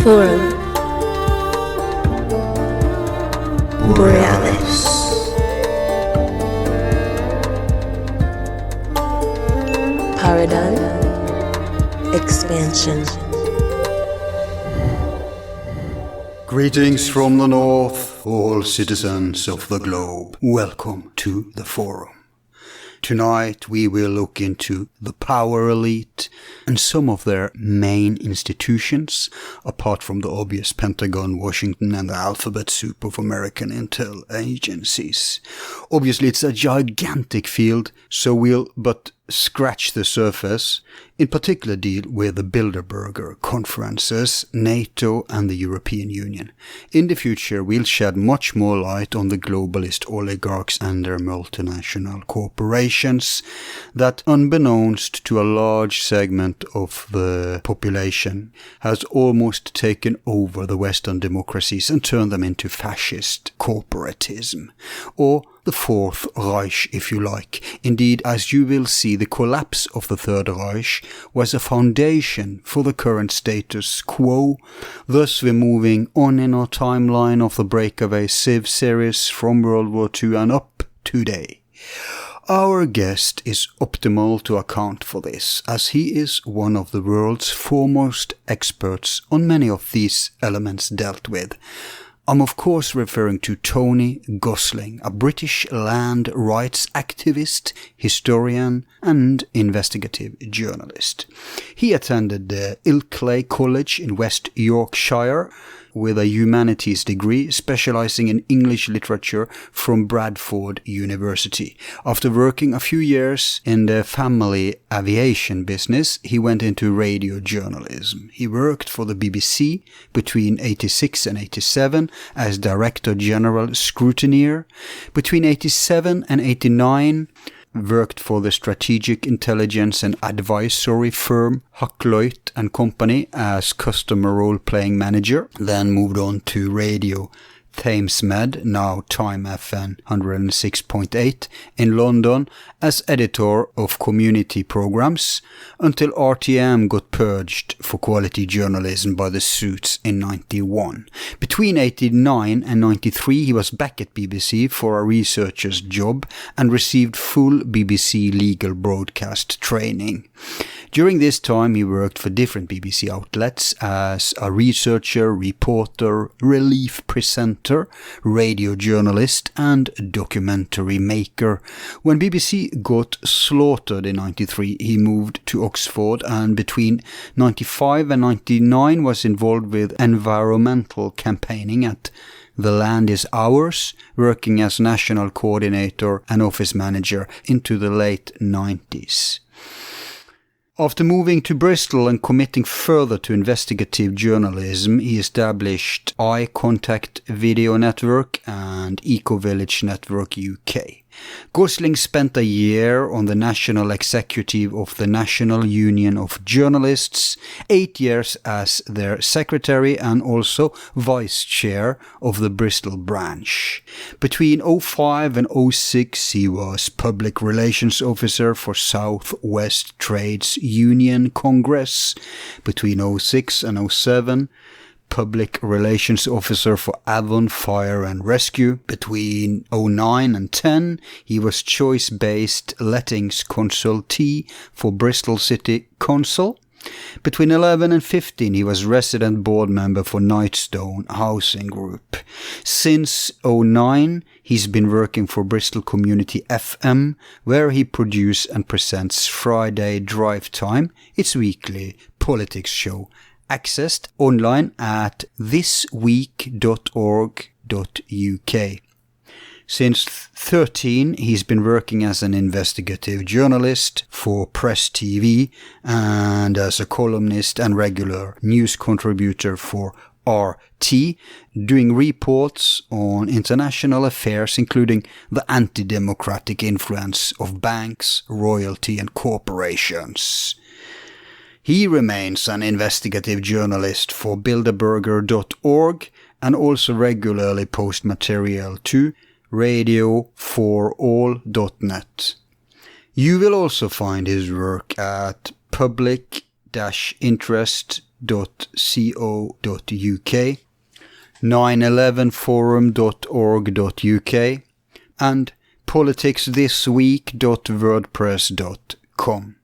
Forum. Borealis. Paradigm. Expansion. Greetings from the north, all citizens of the globe. Welcome to the forum. Tonight we will look into the power elite and some of their main institutions, apart from the obvious Pentagon, Washington and the alphabet soup of American intel agencies. Obviously it's a gigantic field, so we'll but scratch the surface, in particular deal with the Bilderberger conferences, NATO and the European Union. In the future we'll shed much more light on the globalist oligarchs and their multinational corporations that, unbeknownst to a large segment of the population, has almost taken over the Western democracies and turned them into fascist corporatism, or the Fourth Reich, if you like. Indeed, as you will see, the collapse of the Third Reich was a foundation for the current status quo. Thus, we're moving on in our timeline of the breakaway Civ series from World War II and up today. Our guest is optimal to account for this, as he is one of the world's foremost experts on many of these elements dealt with. I'm of course referring to Tony Gosling, a British land rights activist, historian and investigative journalist. He attended the Ilkley College in West Yorkshire with a humanities degree specializing in English literature from Bradford University. After working a few years in the family aviation business, he went into radio journalism. He worked for the BBC between 86 and 87 as Director General Scrutineer. Between 87 and 89, worked for the strategic intelligence and advisory firm Hakluyt and Company as customer role-playing manager, then moved on to Radio Thamesmed, now Time FM 106.8, in London as editor of community programs until RTM got purged for quality journalism by the Suits in 91. Between 89 and 93 he was back at BBC for a researcher's job and received full BBC legal broadcast training. During this time he worked for different BBC outlets as a researcher, reporter, relief presenter, radio journalist and documentary maker. When BBC got slaughtered in 93, he moved to Oxford and between 95 and 99 was involved with environmental campaigning at The Land Is Ours, working as national coordinator and office manager into the late 90s. After moving to Bristol and committing further to investigative journalism, he established Eye Contact Video Network and Eco-Village Network UK. Gosling spent a year on the national executive of the National Union of Journalists, 8 years as their secretary and also vice chair of the Bristol branch. Between 05 and 06 he was public relations officer for South West Trades Union Congress. Between 06 and 07 Public Relations Officer for Avon Fire and Rescue. Between 09 and 10, he was choice-based lettings consultee for Bristol City Council. Between 11 and 15, he was resident board member for Nightstone Housing Group. Since 09, he's been working for Bristol Community FM, where he produces and presents Friday Drive Time, its weekly politics show, accessed online at thisweek.org.uk. Since 13, he's been working as an investigative journalist for Press TV and as a columnist and regular news contributor for RT, doing reports on international affairs including the anti-democratic influence of banks, royalty and corporations. He remains an investigative journalist for Bilderberger.org and also regularly posts material to radioforall.net. You will also find his work at public-interest 911forum.co.uk, 911forum.org.uk, and politicsthisweek.wordpress.com.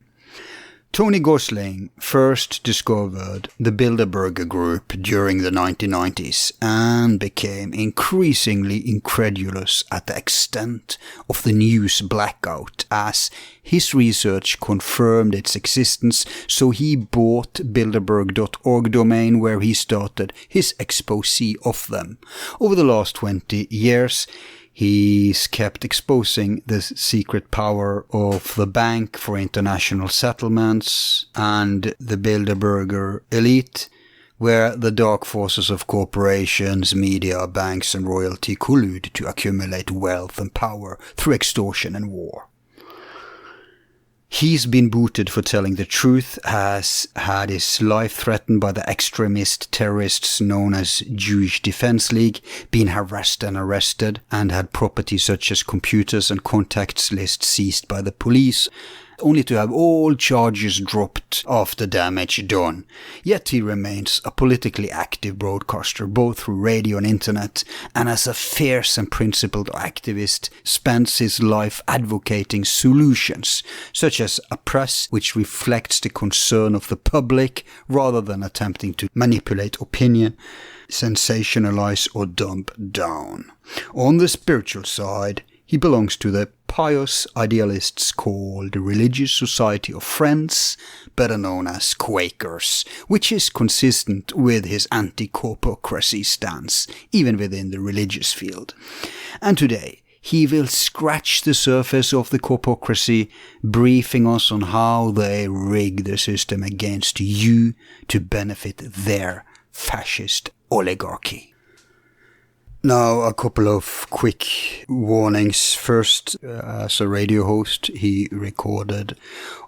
Tony Gosling first discovered the Bilderberger group during the 1990s and became increasingly incredulous at the extent of the news blackout as his research confirmed its existence, so he bought Bilderberg.org domain where he started his exposé of them. Over the last 20 years, he's kept exposing the secret power of the Bank for International Settlements and the Bilderberger elite, where the dark forces of corporations, media, banks and royalty collude to accumulate wealth and power through extortion and war. He's been booted for telling the truth, has had his life threatened by the extremist terrorists known as Jewish Defense League, been harassed and arrested, and had property such as computers and contacts lists seized by the police, only to have all charges dropped after damage done. Yet he remains a politically active broadcaster both through radio and internet, and as a fierce and principled activist spends his life advocating solutions, such as a press which reflects the concern of the public rather than attempting to manipulate opinion, sensationalize or dump down. On the spiritual side, he belongs to the pious idealists called the Religious Society of Friends, better known as Quakers, which is consistent with his anti-corpocracy stance, even within the religious field. And today, he will scratch the surface of the corpocracy, briefing us on how they rig the system against you to benefit their fascist oligarchy. Now, a couple of quick warnings. First, as a radio host, he recorded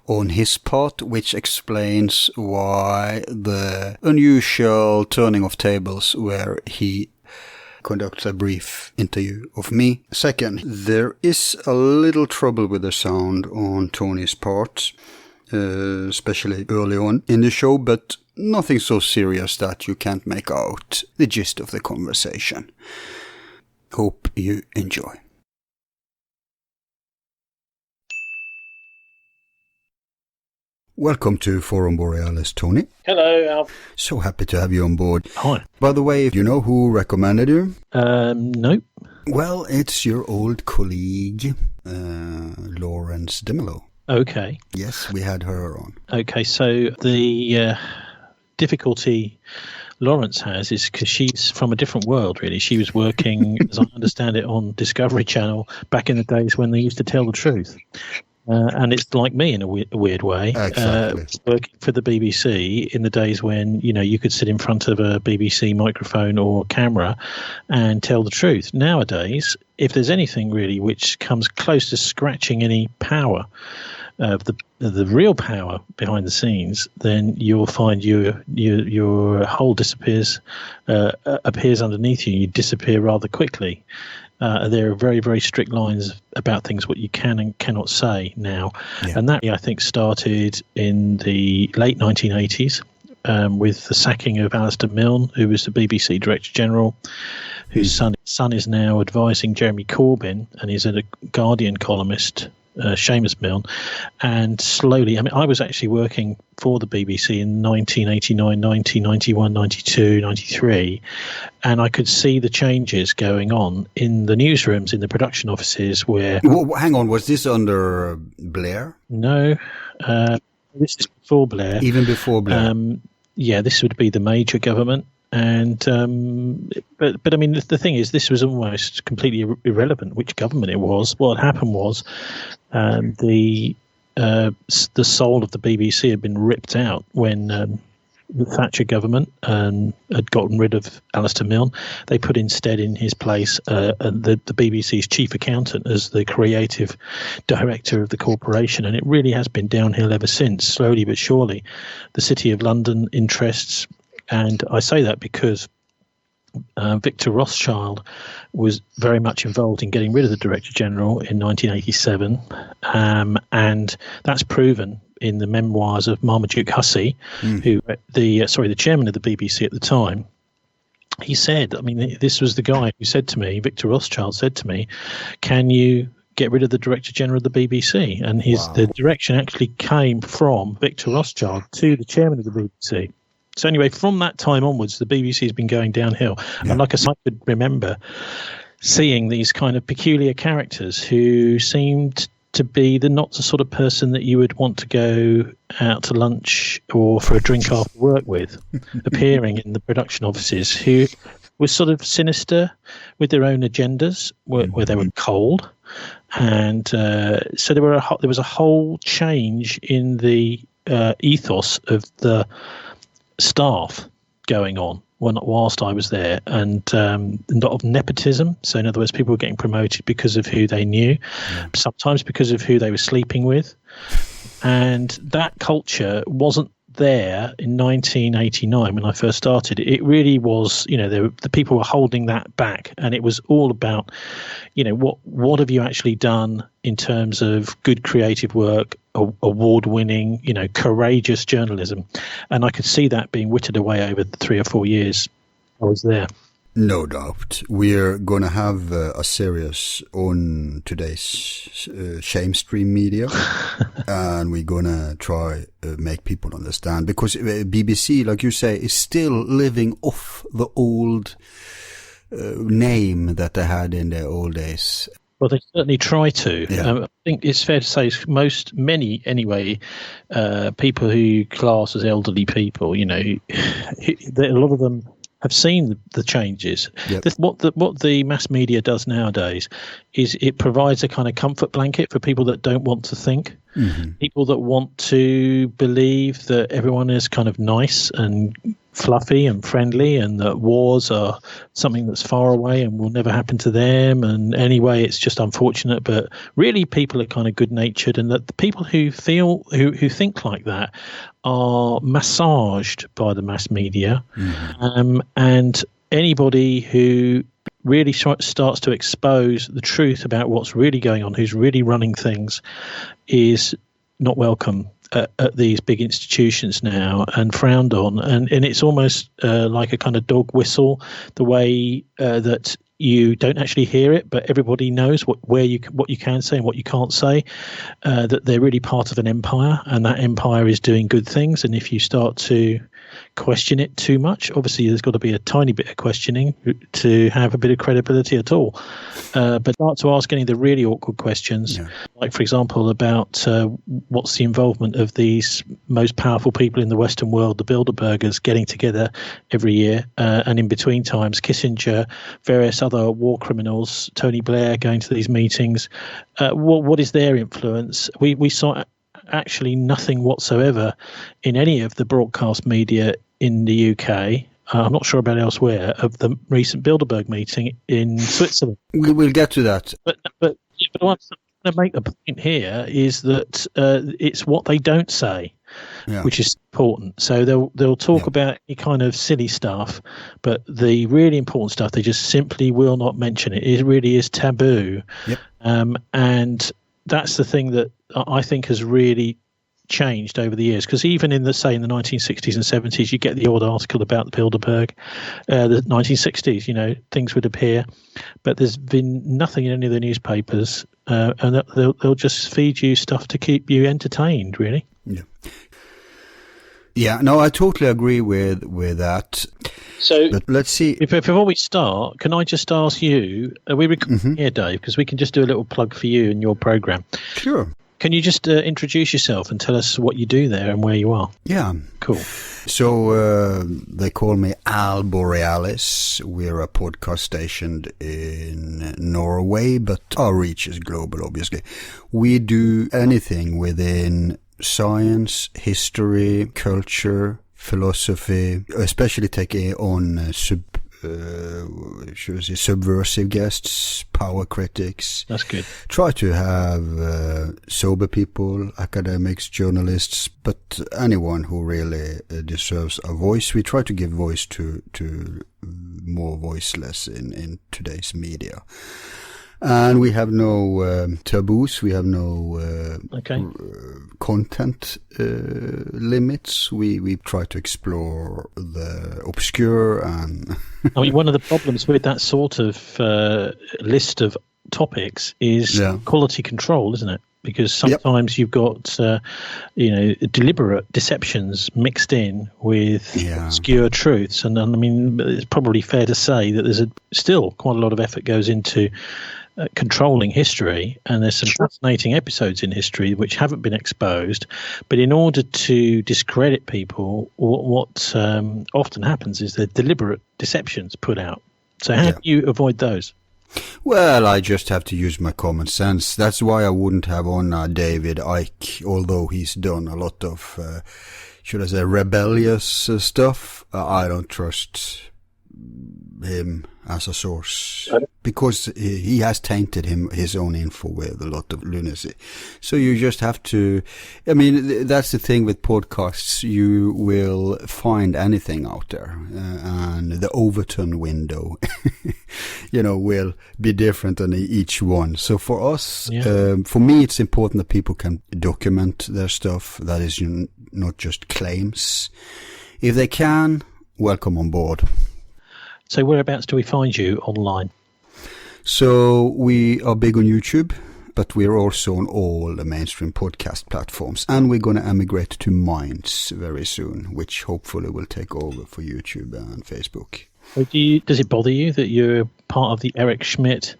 on his part, which explains why the unusual turning of tables where he conducts a brief interview of me. Second, there is a little trouble with the sound on Tony's part, especially early on in the show, but nothing so serious that you can't make out the gist of the conversation. Hope you enjoy. Welcome to Forum Borealis, Tony. Hello, Alf. So happy to have you on board. Hi. By the way, do you know who recommended you? Nope. Well, it's your old colleague, Lawrence Demello. Okay. Yes, we had her on. Okay, so the difficulty Lawrence has is because she's from a different world, really. She was working, as I understand it, on Discovery Channel back in the days when they used to tell the truth. And it's like me in a weird way, exactly. Working for the BBC in the days when, you could sit in front of a BBC microphone or camera and tell the truth. Nowadays, if there's anything really which comes close to scratching any power, the real power behind the scenes, then you'll find your whole appears underneath you. You disappear rather quickly. There are very, very strict lines about things what you can and cannot say now. Yeah. And that, I think, started in the late 1980s with the sacking of Alistair Milne, who was the BBC Director General, whose son is now advising Jeremy Corbyn, and he's a Guardian columnist, Seamus Milne. And slowly, I was actually working for the BBC in 1989, 1991, 92, 93, and I could see the changes going on in the newsrooms, in the production offices where... Well, hang on, was this under Blair? No, this is before Blair. Even before Blair? Yeah, this would be the major government. And but I mean, the thing is, this was almost completely irrelevant which government it was. What happened was the soul of the BBC had been ripped out when the Thatcher government had gotten rid of Alistair Milne. They put instead in his place the BBC's chief accountant as the creative director of the corporation, and it really has been downhill ever since, slowly but surely. The City of London interests. And I say that because Victor Rothschild was very much involved in getting rid of the Director General in 1987, and that's proven in the memoirs of Marmaduke Hussey, who the chairman of the BBC at the time. He said, I mean, this was the guy who said to me, Victor Rothschild said to me, can you get rid of the Director General of the BBC? And the direction actually came from Victor Rothschild to the chairman of the BBC. So anyway, from that time onwards, the BBC has been going downhill. Yeah. And like I said, I could remember seeing these kind of peculiar characters who seemed to be not the sort of person that you would want to go out to lunch or for a drink after work with, appearing in the production offices, who was sort of sinister with their own agendas, where they were cold. And so there was a whole change in the ethos of the staff going on whilst I was there, and a lot of nepotism. So in other words, people were getting promoted because of who they knew, sometimes because of who they were sleeping with. And that culture wasn't there in 1989 when I first started. It really was, the people were holding that back, and it was all about, what have you actually done in terms of good creative work, award-winning, courageous journalism. And I could see that being whittled away over the 3 or 4 years I was there. No doubt. We're going to have a series on today's shame stream media, and we're going to try make people understand, because BBC, like you say, is still living off the old name that they had in their old days. Well, they certainly try to. Yeah. I think it's fair to say many anyway, people who class as elderly people, a lot of them have seen the changes. Yep. What the mass media does nowadays is it provides a kind of comfort blanket for people that don't want to think, people that want to believe that everyone is kind of nice and fluffy and friendly, and that wars are something that's far away and will never happen to them, and anyway it's just unfortunate, but really people are kind of good-natured, and that the people who think like that are massaged by the mass media. And anybody who really starts to expose the truth about what's really going on, who's really running things, is not welcome at these big institutions now, and frowned on, and it's almost like a kind of dog whistle, the way that you don't actually hear it, but everybody knows what you can say and what you can't say, that they're really part of an empire, and that empire is doing good things. And if you start to question it too much, obviously there's got to be a tiny bit of questioning to have a bit of credibility at all, but start to ask any of the really awkward questions, like for example about what's the involvement of these most powerful people in the Western world, the Bilderbergers, getting together every year, and in between times Kissinger, various other war criminals, Tony Blair going to these meetings. What is their influence? We saw actually nothing whatsoever in any of the broadcast media in the UK. I'm not sure about elsewhere, of the recent Bilderberg meeting in Switzerland. We will get to that. But what I'm going to make the point here is that it's what they don't say, which is important. So they'll talk about any kind of silly stuff, but the really important stuff they just simply will not mention it. It really is taboo. And that's the thing that I think has really changed over the years, because even in the 1960s and 70s, you get the odd article about the Bilderberg. The 1960s, things would appear, but there's been nothing in any of the newspapers, and they'll just feed you stuff to keep you entertained, really. Yeah, no, I totally agree with that. So, but let's see. Before we start, can I just ask you, are we recording here, Dave? Because we can just do a little plug for you and your program. Sure. Can you just introduce yourself and tell us what you do there and where you are? Yeah. Cool. So they call me Al Borealis. We're a podcast stationed in Norway, but our reach is global, obviously. We do anything within science, history, culture, philosophy, especially taking on subversive guests, power critics. That's good. Try to have sober people, academics, journalists, but anyone who really deserves a voice. We try to give voice to more voiceless in today's media. And we have no taboos. We have no content limits. We try to explore the obscure and. I mean, one of the problems with that sort of list of topics is quality control, isn't it? Because sometimes you've got, deliberate deceptions mixed in with obscure truths. And I mean, it's probably fair to say that there's still quite a lot of effort goes into controlling history, and there's some fascinating episodes in history which haven't been exposed. But in order to discredit people, what often happens is that deliberate deceptions put out. So how do you avoid those? Well, I just have to use my common sense. That's why I wouldn't have on David Icke, although he's done a lot of, should I say, rebellious stuff. I don't trust him as a source because he has tainted his own info with a lot of lunacy. So you just have to, I mean, that's the thing with podcasts. You will find anything out there, and the Overton window, will be different on each one. So for us, for me, it's important that people can document their stuff. That is not just claims. If they can, welcome on board. So whereabouts do we find you online? So we are big on YouTube, but we're also on all the mainstream podcast platforms. And we're going to emigrate to Minds very soon, which hopefully will take over for YouTube and Facebook. So does it bother you that you're part of the Eric Schmidt,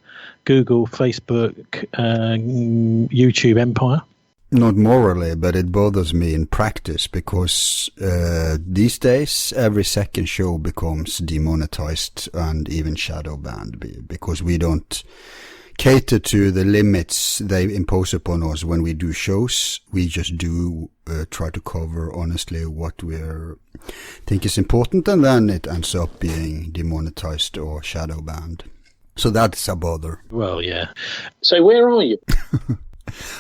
Google, Facebook, YouTube empire? Not morally, but it bothers me in practice because these days every second show becomes demonetized and even shadow banned because we don't cater to the limits they impose upon us when we do shows. We just do try to cover honestly what we think is important, and then it ends up being demonetized or shadow banned. So that's a bother. Well, yeah. So where are you?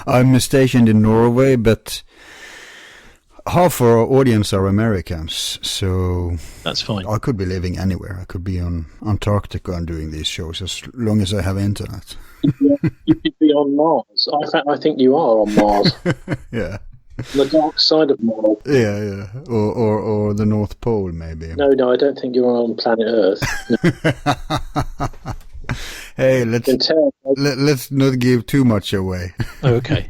I'm stationed in Norway, but half our audience are Americans, so that's fine. I could be living anywhere. I could be on Antarctica and doing these shows as long as I have internet. You could be on Mars. I think you are on Mars. Yeah. The dark side of Mars. Yeah. Or the North Pole, maybe. No, I don't think you're on planet Earth. No. Hey, let's not give too much away. Okay.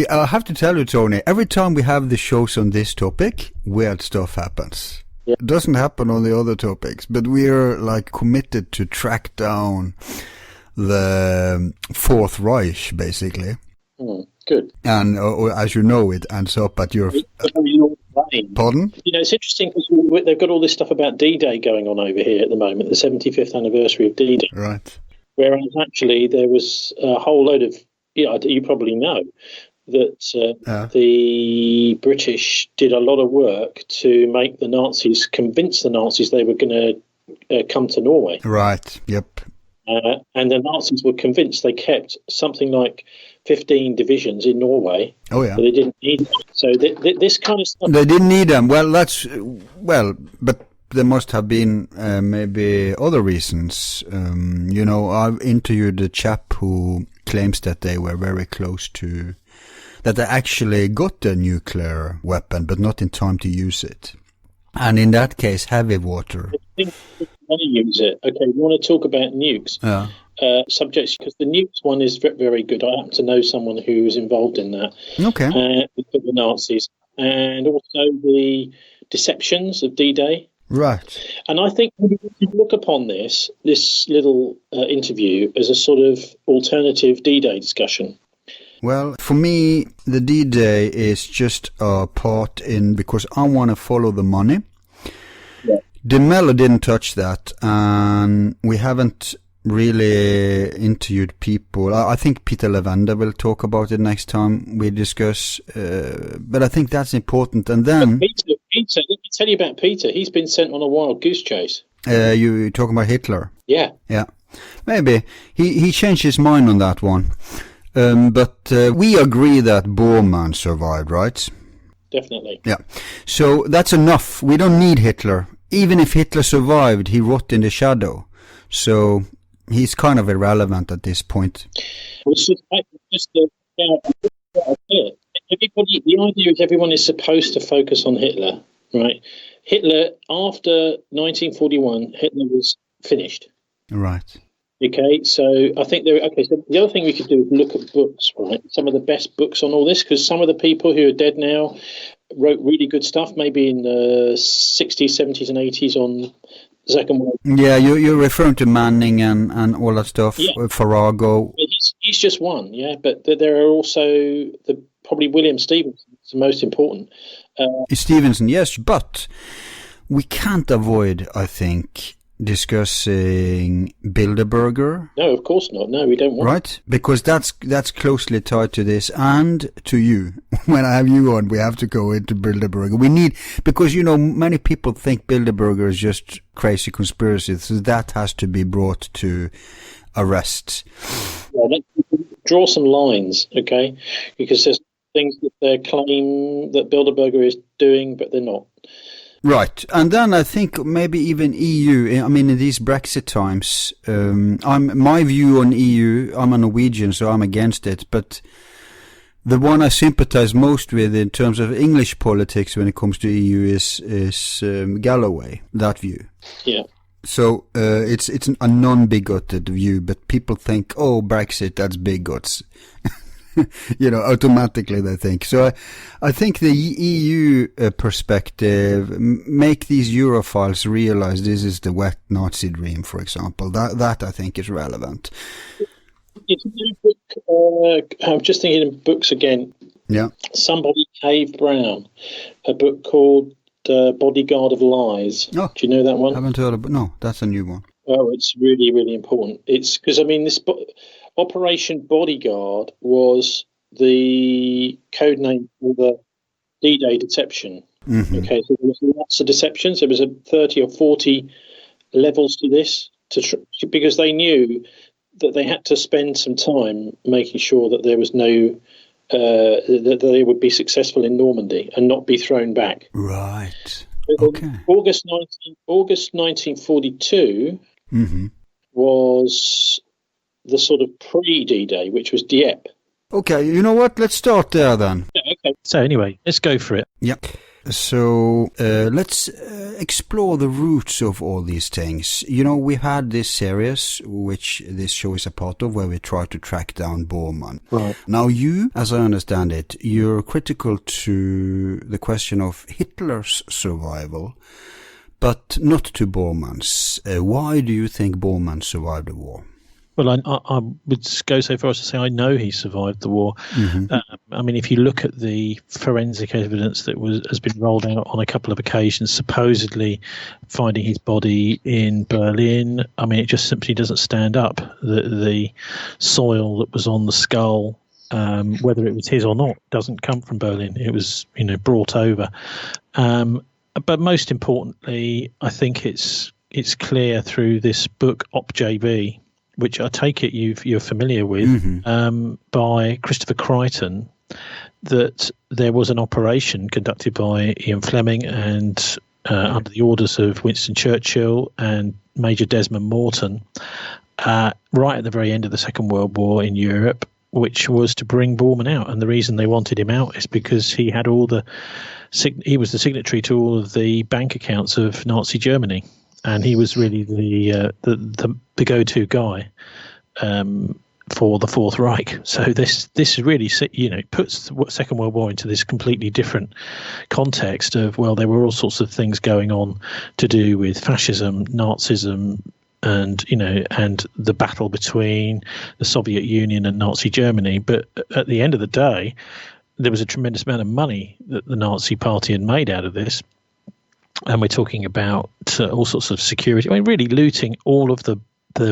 I have to tell you, Tony, every time we have the shows on this topic, weird stuff happens. Yeah. It doesn't happen on the other topics, but we're like committed to track down the Fourth Reich, basically. Good. And as you know, it ends up at your... Pardon? It's interesting because they've got all this stuff about D-Day going on over here at the moment, the 75th anniversary of D-Day. Right. Whereas actually there was a whole load of, you probably know, that the British did a lot of work to make the Nazis, convince the Nazis they were going to come to Norway. Right, yep. And the Nazis were convinced they kept something like 15 divisions in Norway. Oh, yeah. But they didn't need them. So this kind of stuff... They didn't need them. But there must have been maybe other reasons. I've interviewed a chap who claims that they were very close to... that they actually got a nuclear weapon, but not in time to use it. And in that case, heavy water. I think we want to use it. Okay, we want to talk about nukes. Yeah. Subjects, because the nukes one is very good. I happen to know someone who was involved in that. Okay. With the Nazis, and also the deceptions of D-Day. Right. And I think we should look upon this little interview as a sort of alternative D-Day discussion. Well, for me, the D-Day is just a part in, because I want to follow the money. Yeah. De Mello didn't touch that, and we haven't really interviewed people. I think Peter Levender will talk about it next time we discuss, but I think that's important. And then... Peter, let me tell you about Peter. He's been sent on a wild goose chase. You talking about Hitler? Yeah. Yeah. Maybe. He changed his mind on that one. But we agree that Bormann survived, right? Definitely. Yeah. So that's enough. We don't need Hitler. Even if Hitler survived, he rot in the shadow. So He's kind of irrelevant at this point. Everybody, the idea is everyone is supposed to focus on Hitler, right? Hitler, after 1941, Hitler was finished. Right. Okay, so I think so the other thing we could do is look at books, right? Some of the best books on all this, because some of the people who are dead now wrote really good stuff, maybe in the 60s, 70s and 80s on Second World. Yeah, you're referring to Manning and all that stuff, Farrago. He's just one, yeah, but there are also probably William Stevenson is the most important. Stevenson, yes, but we can't avoid, I think, discussing Bilderberger. No, of course not. No, we don't want. Right, because that's closely tied to this and to you. When I have you on, we have to go into Bilderberger. We need, because many people think Bilderberger is just crazy conspiracy, so that has to be brought to arrest. Yeah, let's draw some lines, okay? Because there's things that they claim that Bilderberger is doing, but they're not. Right, and then I think maybe even EU. I mean, in these Brexit times, my view on EU. I'm a Norwegian, so I'm against it. But the one I sympathise most with in terms of English politics when it comes to EU is Galloway. That view. Yeah. So it's a non-bigoted view, but people think, oh, Brexit, that's bigots. Automatically they think. So I think the EU perspective make these Europhiles realize this is the wet Nazi dream, for example. That I think is relevant. It's a new book. I'm just thinking of books again. Yeah. Somebody Cave Brown, a book called Bodyguard of Lies. Oh, do you know that one? I haven't heard of it. No, that's a new one. Oh, it's really, really important. It's because, this Operation Bodyguard was the code name for the D-Day deception. Mm-hmm. Okay, so there was lots of deceptions. There was 30 or 40 levels to this, because they knew that they had to spend some time making sure that there was no that they would be successful in Normandy and not be thrown back. Right. So okay. August 1942 mm-hmm. was the sort of pre-D-Day, which was Dieppe. Okay, you know what? Let's start there then. Yeah, okay. So anyway, let's go for it. Yep. So let's explore the roots of all these things. We had this series, which this show is a part of, where we try to track down Bormann. Right. Now you, as I understand it, you're critical to the question of Hitler's survival, but not to Bormann's. Why do you think Bormann survived the war? Well, I would go so far as to say I know he survived the war. Mm-hmm. If you look at the forensic evidence that has been rolled out on a couple of occasions, supposedly finding his body in Berlin, it just simply doesn't stand up. The soil that was on the skull, whether it was his or not, doesn't come from Berlin. It was, brought over. But most importantly, I think it's clear through this book, Op JV, which I take it you're familiar with, mm-hmm. By Christopher Crichton, that there was an operation conducted by Ian Fleming and under the orders of Winston Churchill and Major Desmond Morton, right at the very end of the Second World War in Europe, which was to bring Bormann out. And the reason they wanted him out is because he had he was the signatory to all of the bank accounts of Nazi Germany. And he was really the go-to guy for the Fourth Reich. So this really puts the Second World War into this completely different context of, well, there were all sorts of things going on to do with fascism, Nazism, and the battle between the Soviet Union and Nazi Germany. But at the end of the day, there was a tremendous amount of money that the Nazi Party had made out of this. And we're talking about all sorts of security. Really looting all of the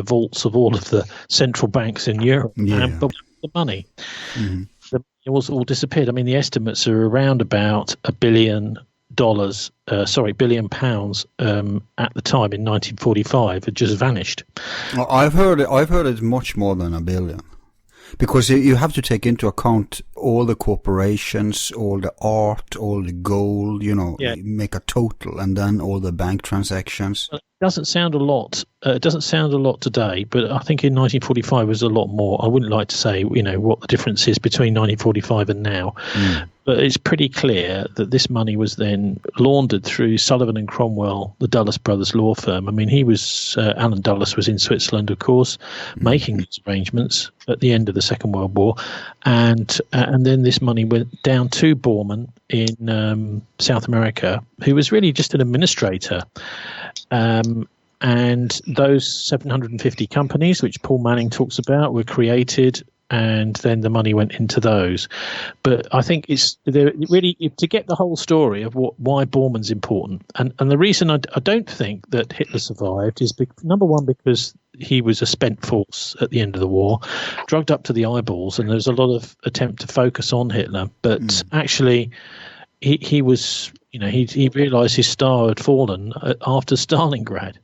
vaults of all of the central banks in Europe and the money. Mm-hmm. It was all disappeared. The estimates are around about £1 billion, £1 billion at the time in 1945 had just vanished. Well, I've heard it's much more than $1 billion. Because you have to take into account all the corporations, all the art, all the gold, make a total, and then all the bank transactions. It doesn't sound a lot. It doesn't sound a lot today, but I think in 1945 was a lot more. I wouldn't like to say, what the difference is between 1945 and now, but it's pretty clear that this money was then laundered through Sullivan and Cromwell, the Dulles brothers law firm. I mean, Alan Dulles was in Switzerland, of course, making these arrangements at the end of the Second World War, and then this money went down to Bormann in South America, who was really just an administrator. And those 750 companies, which Paul Manning talks about, were created, and then the money went into those. But I think it's really to get the whole story of why Bormann's important. And the reason I don't think that Hitler survived is, number one, because he was a spent force at the end of the war, drugged up to the eyeballs, and there's a lot of attempt to focus on Hitler. But actually, he was, he realised his star had fallen after Stalingrad.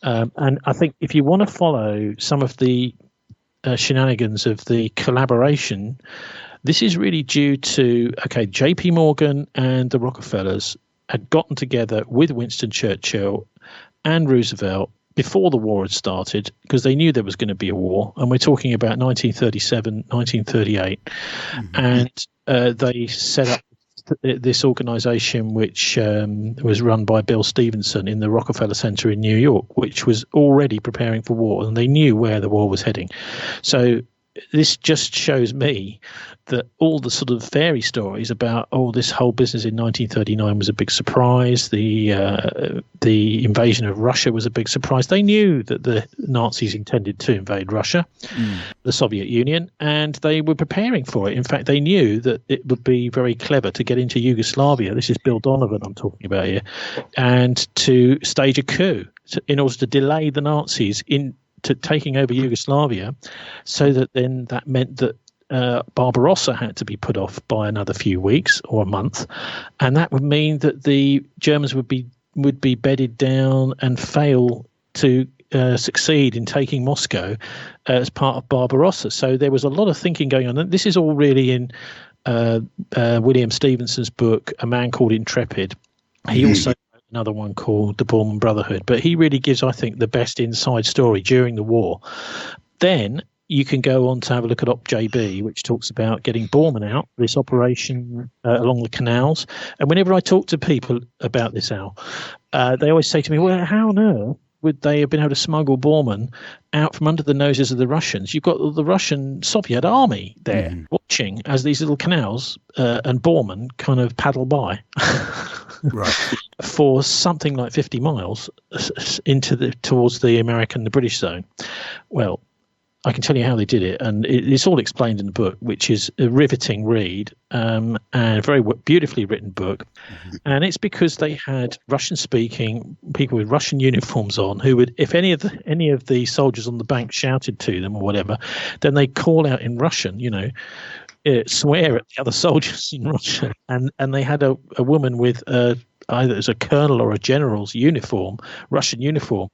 And I think if you want to follow some of the shenanigans of the collaboration, this is really due to, JP Morgan and the Rockefellers had gotten together with Winston Churchill and Roosevelt before the war had started, because they knew there was going to be a war. And we're talking about 1937, 1938. And they set up this organization, which was run by Bill Stevenson in the Rockefeller Center in New York, which was already preparing for war, and they knew where the war was heading. So this just shows me that all the sort of fairy stories about, this whole business in 1939 was a big surprise, the invasion of Russia was a big surprise. They knew that the Nazis intended to invade Russia, the Soviet Union, and they were preparing for it. In fact, they knew that it would be very clever to get into Yugoslavia. This is Bill Donovan I'm talking about here, and to stage a coup in order to delay the Nazis into taking over Yugoslavia, so that then that meant that Barbarossa had to be put off by another few weeks or a month, and that would mean that the Germans would be bedded down and fail to succeed in taking Moscow as part of Barbarossa. So there was a lot of thinking going on. And this is all really in William Stevenson's book, A Man Called Intrepid. He also wrote another one called The Bormann Brotherhood, but he really gives, I think, the best inside story during the war. Then you can go on to have a look at OpJB, which talks about getting Bormann out, this operation along the canals. And whenever I talk to people about this, Al, they always say to me, well, how on earth would they have been able to smuggle Bormann out from under the noses of the Russians? You've got the Russian Soviet army there watching as these little canals and Bormann kind of paddle by for something like 50 miles towards the American, the British zone. Well, I can tell you how they did it, and it's all explained in the book, which is a riveting read and a very beautifully written book. And it's because they had Russian-speaking people with Russian uniforms on who would, if any of the soldiers on the bank shouted to them or whatever, then they call out in Russian, swear at the other soldiers in Russian. And they had a woman with either as a colonel or a general's uniform, Russian uniform.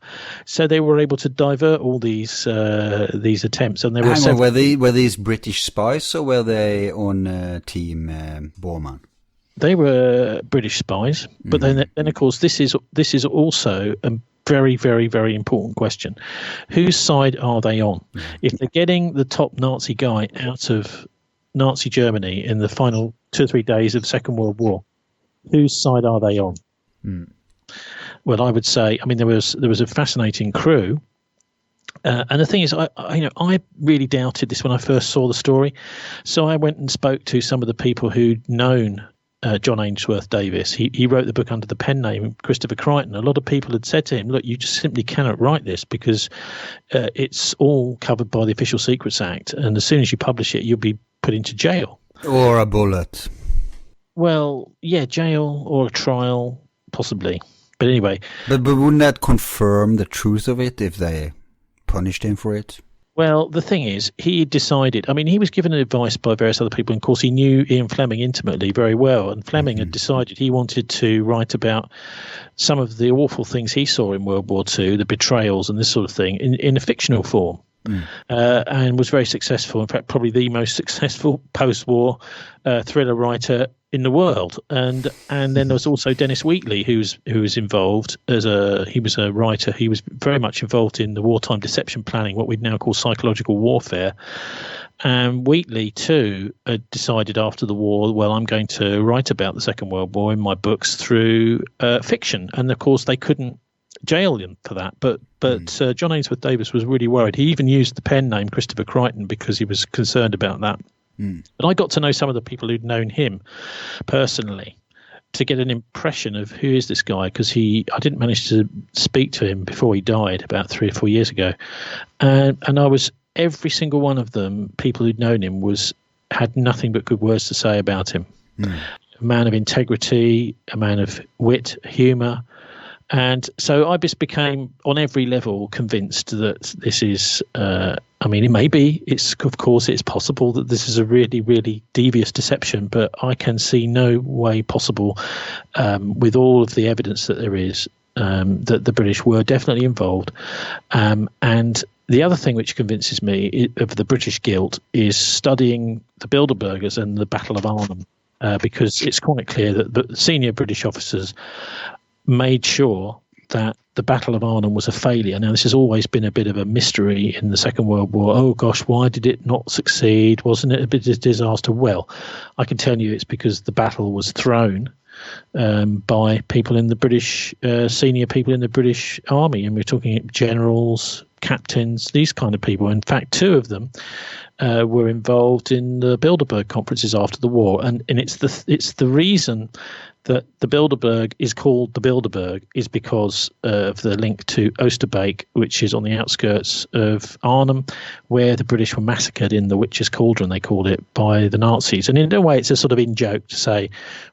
So they were able to divert all these attempts. And there were were these British spies, or were they on Team Bormann? They were British spies, but then of course this is also a very, very, very important question. Whose side are they on? If they're getting the top Nazi guy out of Nazi Germany in the final 2 or 3 days of the Second World War, whose side are they on? Well, I would say, there was a fascinating crew, and the thing is, I really doubted this when I first saw the story. So I went and spoke to some of the people who'd known John Ainsworth-Davis. He wrote the book under the pen name Christopher Crichton. A lot of people had said to him, "Look, you just simply cannot write this because it's all covered by the Official Secrets Act, and as soon as you publish it, you'll be put into jail or a bullet." Well, yeah, jail or a trial, possibly. But anyway. But wouldn't that confirm the truth of it if they punished him for it? Well, the thing is, he decided, he was given advice by various other people, and of course he knew Ian Fleming intimately very well, and Fleming had decided he wanted to write about some of the awful things he saw in World War II, the betrayals and this sort of thing, in a fictional form. and was very successful. In fact, probably the most successful post-war thriller writer in the world. And then there was also Dennis Wheatley, who was involved he was a writer. He was very much involved in the wartime deception planning, what we'd now call psychological warfare. And Wheatley too decided after the war, well, I'm going to write about the Second World War in my books through fiction. And of course, they couldn't jail him for that. But John Ainsworth-Davis was really worried. He even used the pen name Christopher Crichton because he was concerned about that. But I got to know some of the people who'd known him personally to get an impression of who is this guy, because I didn't manage to speak to him before he died about 3 or 4 years ago. And I was, every single one of them, people who'd known him, had nothing but good words to say about him. A man of integrity, a man of wit, humour. And so I just became, on every level, convinced that this is, of course it's possible that this is a really, really devious deception, but I can see no way possible, with all of the evidence that there is, that the British were definitely involved. And the other thing which convinces me of the British guilt is studying the Bilderbergers and the Battle of Arnhem, because it's quite clear that the senior British officers made sure that the Battle of Arnhem was a failure. Now, this has always been a bit of a mystery in the Second World War. Oh, gosh, why did it not succeed? Wasn't it a bit of a disaster? Well, I can tell you it's because the battle was thrown by people in the British, senior people in the British Army. And we're talking generals, captains, these kind of people. In fact, 2 of them were involved in the Bilderberg conferences after the war. And it's the reason that the Bilderberg is called the Bilderberg is because of the link to Oosterbeek, which is on the outskirts of Arnhem, where the British were massacred in the Witches' Cauldron, they called it, by the Nazis. And in a way, it's a sort of in-joke to say,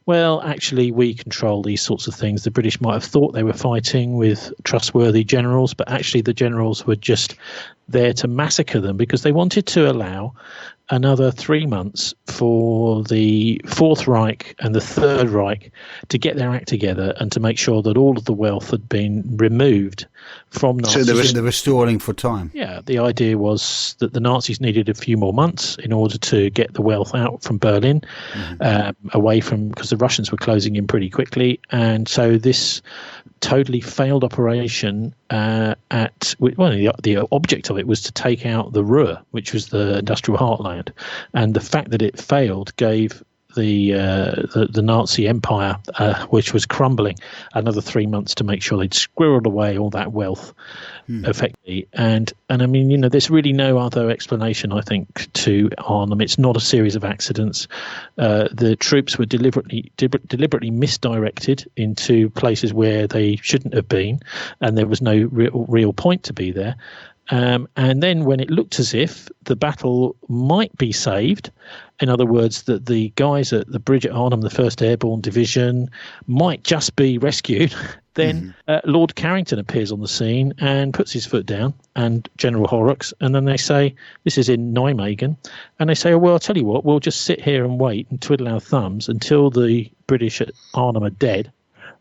well, actually, we control these sorts of things. The British might have thought they were fighting with trustworthy generals, but actually the generals were just there to massacre them because they wanted to allow another 3 months for the Fourth Reich and the Third Reich to get their act together and to make sure that all of the wealth had been removed from Nazis. So they were stalling for time. Yeah, the idea was that the Nazis needed a few more months in order to get the wealth out from Berlin, away from, because the Russians were closing in pretty quickly. And so this totally failed operation the object of it was to take out the Ruhr, which was the industrial heartland, and the fact that it failed gave the Nazi empire, which was crumbling, another 3 months to make sure they'd squirreled away all that wealth effectively. And I mean, there's really no other explanation, I think, to Arnhem. It's not a series of accidents. The troops were deliberately misdirected into places where they shouldn't have been, and there was no real point to be there. And then when it looked as if the battle might be saved, in other words, that the guys at the bridge at Arnhem, the 1st Airborne Division, might just be rescued, then Lord Carrington appears on the scene and puts his foot down, and General Horrocks, and then they say, this is in Nijmegen, and they say, oh, well, I'll tell you what, we'll just sit here and wait and twiddle our thumbs until the British at Arnhem are dead.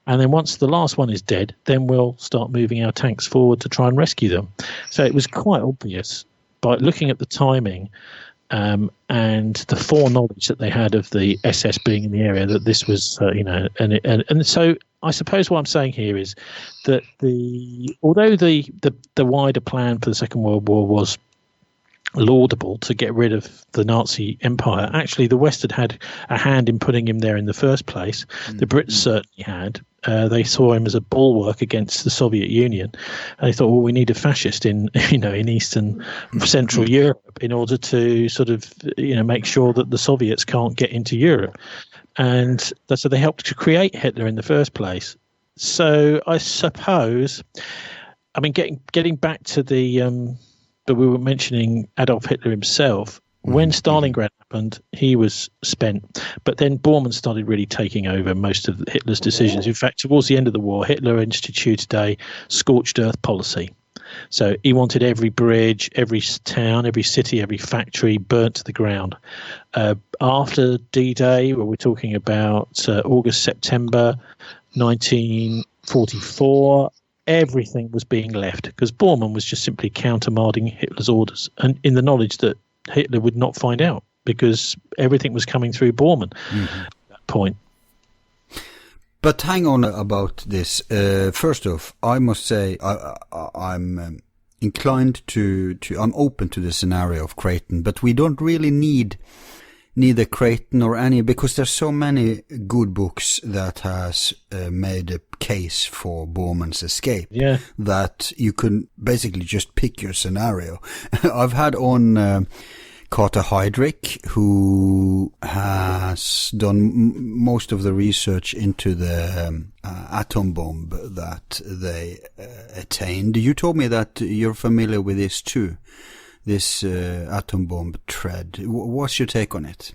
And then once the last one is dead, then we'll start moving our tanks forward to try and rescue them. So it was quite obvious by looking at the timing and the foreknowledge that they had of the SS being in the area that this was, and so I suppose what I'm saying here is that although the wider plan for the Second World War was laudable to get rid of the Nazi empire, actually the West had a hand in putting him there in the first place. The Brits certainly had. They saw him as a bulwark against the Soviet Union, and they thought, well, we need a fascist in Eastern Central Europe in order to sort of make sure that the Soviets can't get into Europe, and so they helped to create Hitler in the first place. So I suppose, I mean, getting back to but we were mentioning Adolf Hitler himself. When Stalingrad happened, he was spent. But then Bormann started really taking over most of Hitler's decisions. In fact, towards the end of the war, Hitler instituted a scorched earth policy. So he wanted every bridge, every town, every city, every factory burnt to the ground. After D-Day, where we're talking about August, September 1944, everything was being left, because Bormann was just simply countermanding Hitler's orders, and in the knowledge that Hitler would not find out, because everything was coming through Bormann at that point. But hang on about this. First off, I must say I'm inclined to I'm open to the scenario of Creighton, but we don't really need neither Creighton or any, because there's so many good books that has made a case for Bormann's escape. Yeah, that you can basically just pick your scenario. I've had on Carter Heydrich, who has done most of the research into the atom bomb that they attained. You told me that you're familiar with this too, this atom bomb thread. What's your take on it?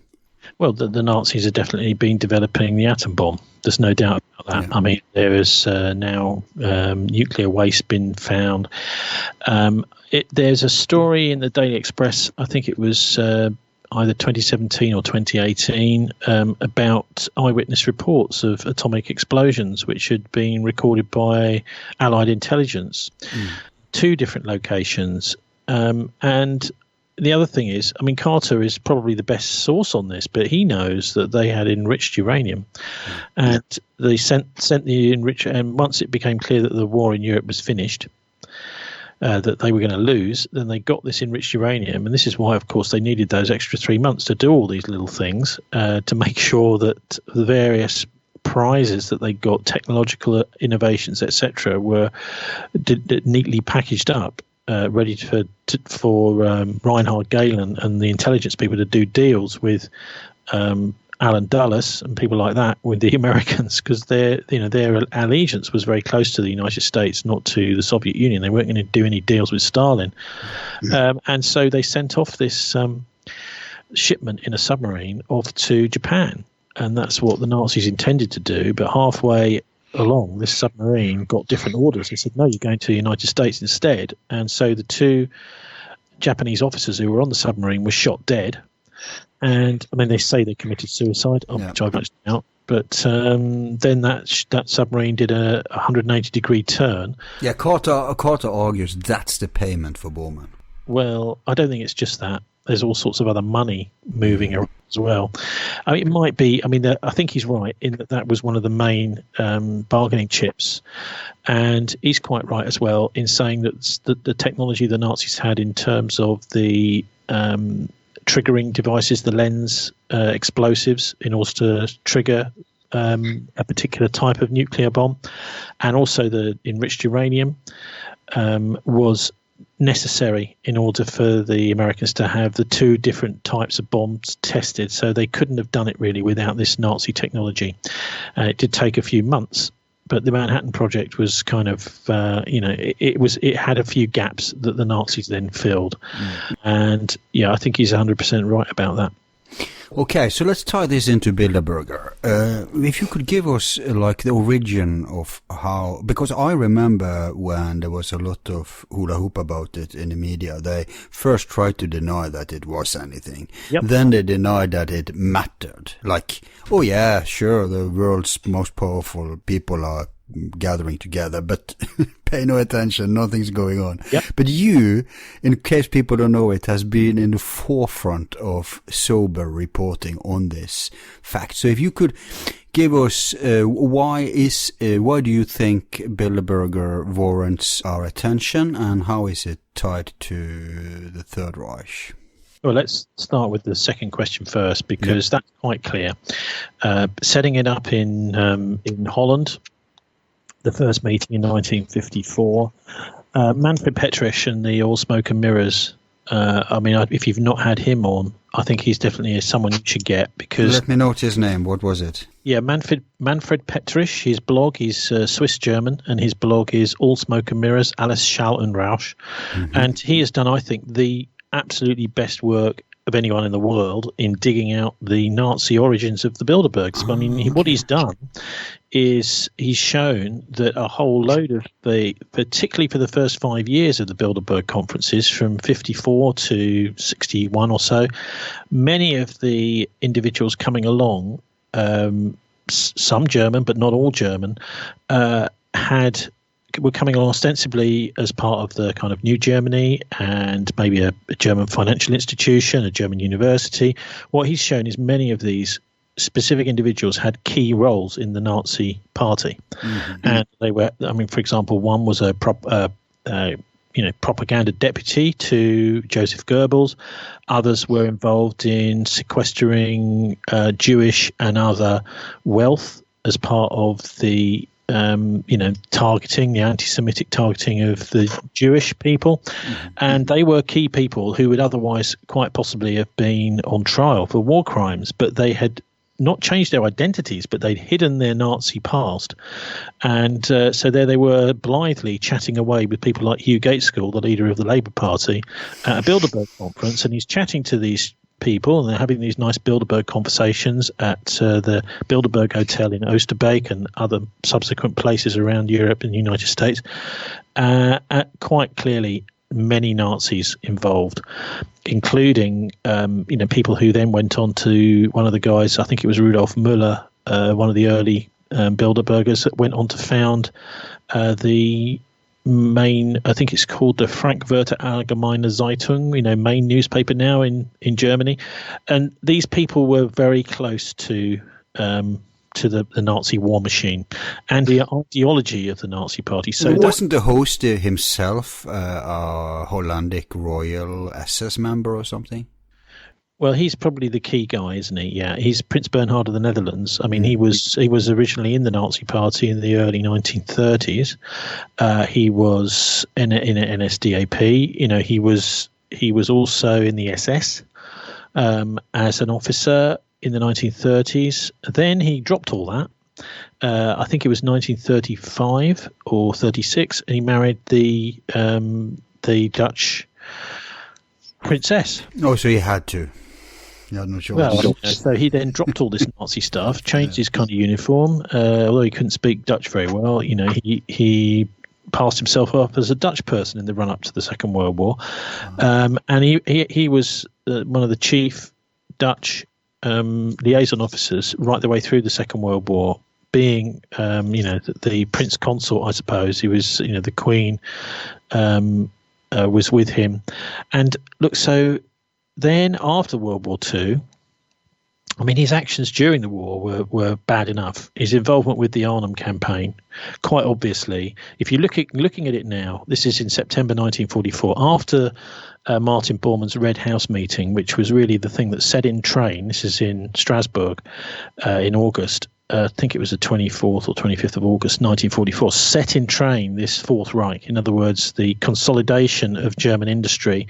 Well, the Nazis have definitely been developing the atom bomb. There's no doubt about that. Yeah. I mean, there is now nuclear waste been found. There's a story in the Daily Express, I think it was either 2017 or 2018, about eyewitness reports of atomic explosions which had been recorded by Allied intelligence, 2 different locations. And the other thing is, I mean, Carter is probably the best source on this, but he knows that they had enriched uranium, and they sent the enriched. And once it became clear that the war in Europe was finished, that they were going to lose, then they got this enriched uranium, and this is why, of course, they needed those extra 3 months to do all these little things to make sure that the various prizes that they got, technological innovations, etc., were neatly packaged up. Ready for Reinhard Gehlen and the intelligence people to do deals with Alan Dulles and people like that with the Americans, because their allegiance was very close to the United States, not to the Soviet Union. They weren't going to do any deals with Stalin, and so they sent off this shipment in a submarine off to Japan, and that's what the Nazis intended to do. But halfway along, this submarine got different orders. They said, no, you're going to the United States instead. And so the 2 Japanese officers who were on the submarine were shot dead. And I mean, they say they committed suicide, which I've actually out. But then that submarine did a 180-degree turn. Yeah, Carter argues that's the payment for Bormann. Well, I don't think it's just that. There's all sorts of other money moving around as well. I mean, it might be. I mean, I think he's right in that was one of the main bargaining chips, and he's quite right as well in saying that the technology the Nazis had in terms of the triggering devices, the lens explosives, in order to trigger a particular type of nuclear bomb, and also the enriched uranium was necessary in order for the Americans to have the 2 different types of bombs tested. So they couldn't have done it really without this Nazi technology. It did take a few months, but the Manhattan Project was kind of, it had a few gaps that the Nazis then filled. And yeah, I think he's 100% right about that. Okay, so let's tie this into Bilderberger. If you could give us like the origin of how, because I remember when there was a lot of hula hoop about it in the media, they first tried to deny that it was anything. Yep. Then they denied that it mattered. Like, oh yeah, sure, the world's most powerful people are gathering together, but pay no attention, nothing's going on. Yep. But you, in case people don't know it, has been in the forefront of sober reporting on this fact. So if you could give us why do you think Bilderberger warrants our attention, and how is it tied to the Third Reich? Well, let's start with the second question first, because that's quite clear. Setting it up in Holland, the first meeting in 1954, Manfred Petrich and the All Smoke and Mirrors. I mean, if you've not had him on, I think he's definitely someone you should get, because. Let me note his name. What was it? Yeah, Manfred Petrich. His blog, he's Swiss German, and his blog is All Smoke and Mirrors, Alles Schall und Rausch, and he has done, I think, the absolutely best work of anyone in the world in digging out the Nazi origins of the Bilderbergs. I mean, what he's done is he's shown that a whole load of particularly for the first 5 years of the Bilderberg conferences, from 54 to 61 or so, many of the individuals coming along, some German, but not all German, had were coming along ostensibly as part of the kind of new Germany and maybe a German financial institution, a German university. What he's shown is many of these specific individuals had key roles in the Nazi party. And they were, I mean, for example, one was a propaganda deputy to Joseph Goebbels. Others were involved in sequestering Jewish and other wealth as part of the targeting, the anti-Semitic targeting of the Jewish people. And they were key people who would otherwise quite possibly have been on trial for war crimes, but they had not changed their identities, but they'd hidden their Nazi past. And so there they were blithely chatting away with people like Hugh Gaitskell, the leader of the Labour Party, at a Bilderberg conference. And he's chatting to these people, and they're having these nice Bilderberg conversations at the Bilderberg Hotel in Oosterbeek and other subsequent places around Europe and the United States. Quite clearly, many Nazis involved, including people who then went on to, one of the guys, I think it was Rudolf Müller, one of the early Bilderbergers, that went on to found the main, I think it's called the Frankfurter Allgemeine Zeitung, main newspaper now in Germany. And these people were very close to the Nazi war machine and the ideology of the Nazi party. So wasn't the host himself a Hollandic Royal SS member or something? Well, he's probably the key guy, isn't he? Yeah, he's Prince Bernhard of the Netherlands. I mean, he was originally in the Nazi Party in the early 1930s. He was in NSDAP. He was also in the SS as an officer in the 1930s. Then he dropped all that. I think it was 1935 or 36, and he married the Dutch princess. Oh, so he had to. Yeah, I'm not sure. Well, so he then dropped all this Nazi stuff, changed his kind of uniform. Although he couldn't speak Dutch very well, he passed himself up as a Dutch person in the run-up to the Second World War, and he was one of the chief Dutch liaison officers right the way through the Second World War, being the Prince Consort, I suppose. He was, the Queen was with him. And look, so then after World War II, I mean, his actions during the war were bad enough. His involvement with the Arnhem campaign, quite obviously, if you're looking at it now, this is in September 1944, after Martin Bormann's Red House meeting, which was really the thing that set in train. This is in Strasbourg in August. I think it was the 24th or 25th of August 1944, set in train this Fourth Reich. In other words, the consolidation of German industry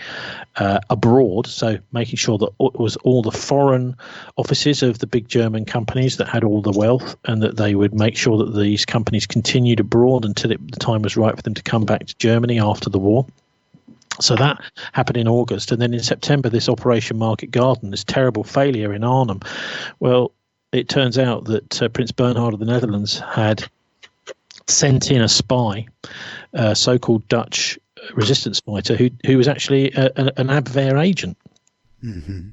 abroad, so making sure that it was all the foreign offices of the big German companies that had all the wealth, and that they would make sure that these companies continued abroad until the time was right for them to come back to Germany after the war. So that happened in August. And then in September, this Operation Market Garden, this terrible failure in Arnhem. Well, it turns out that Prince Bernhard of the Netherlands had sent in a spy, a so-called Dutch resistance fighter, who was actually an Abwehr agent.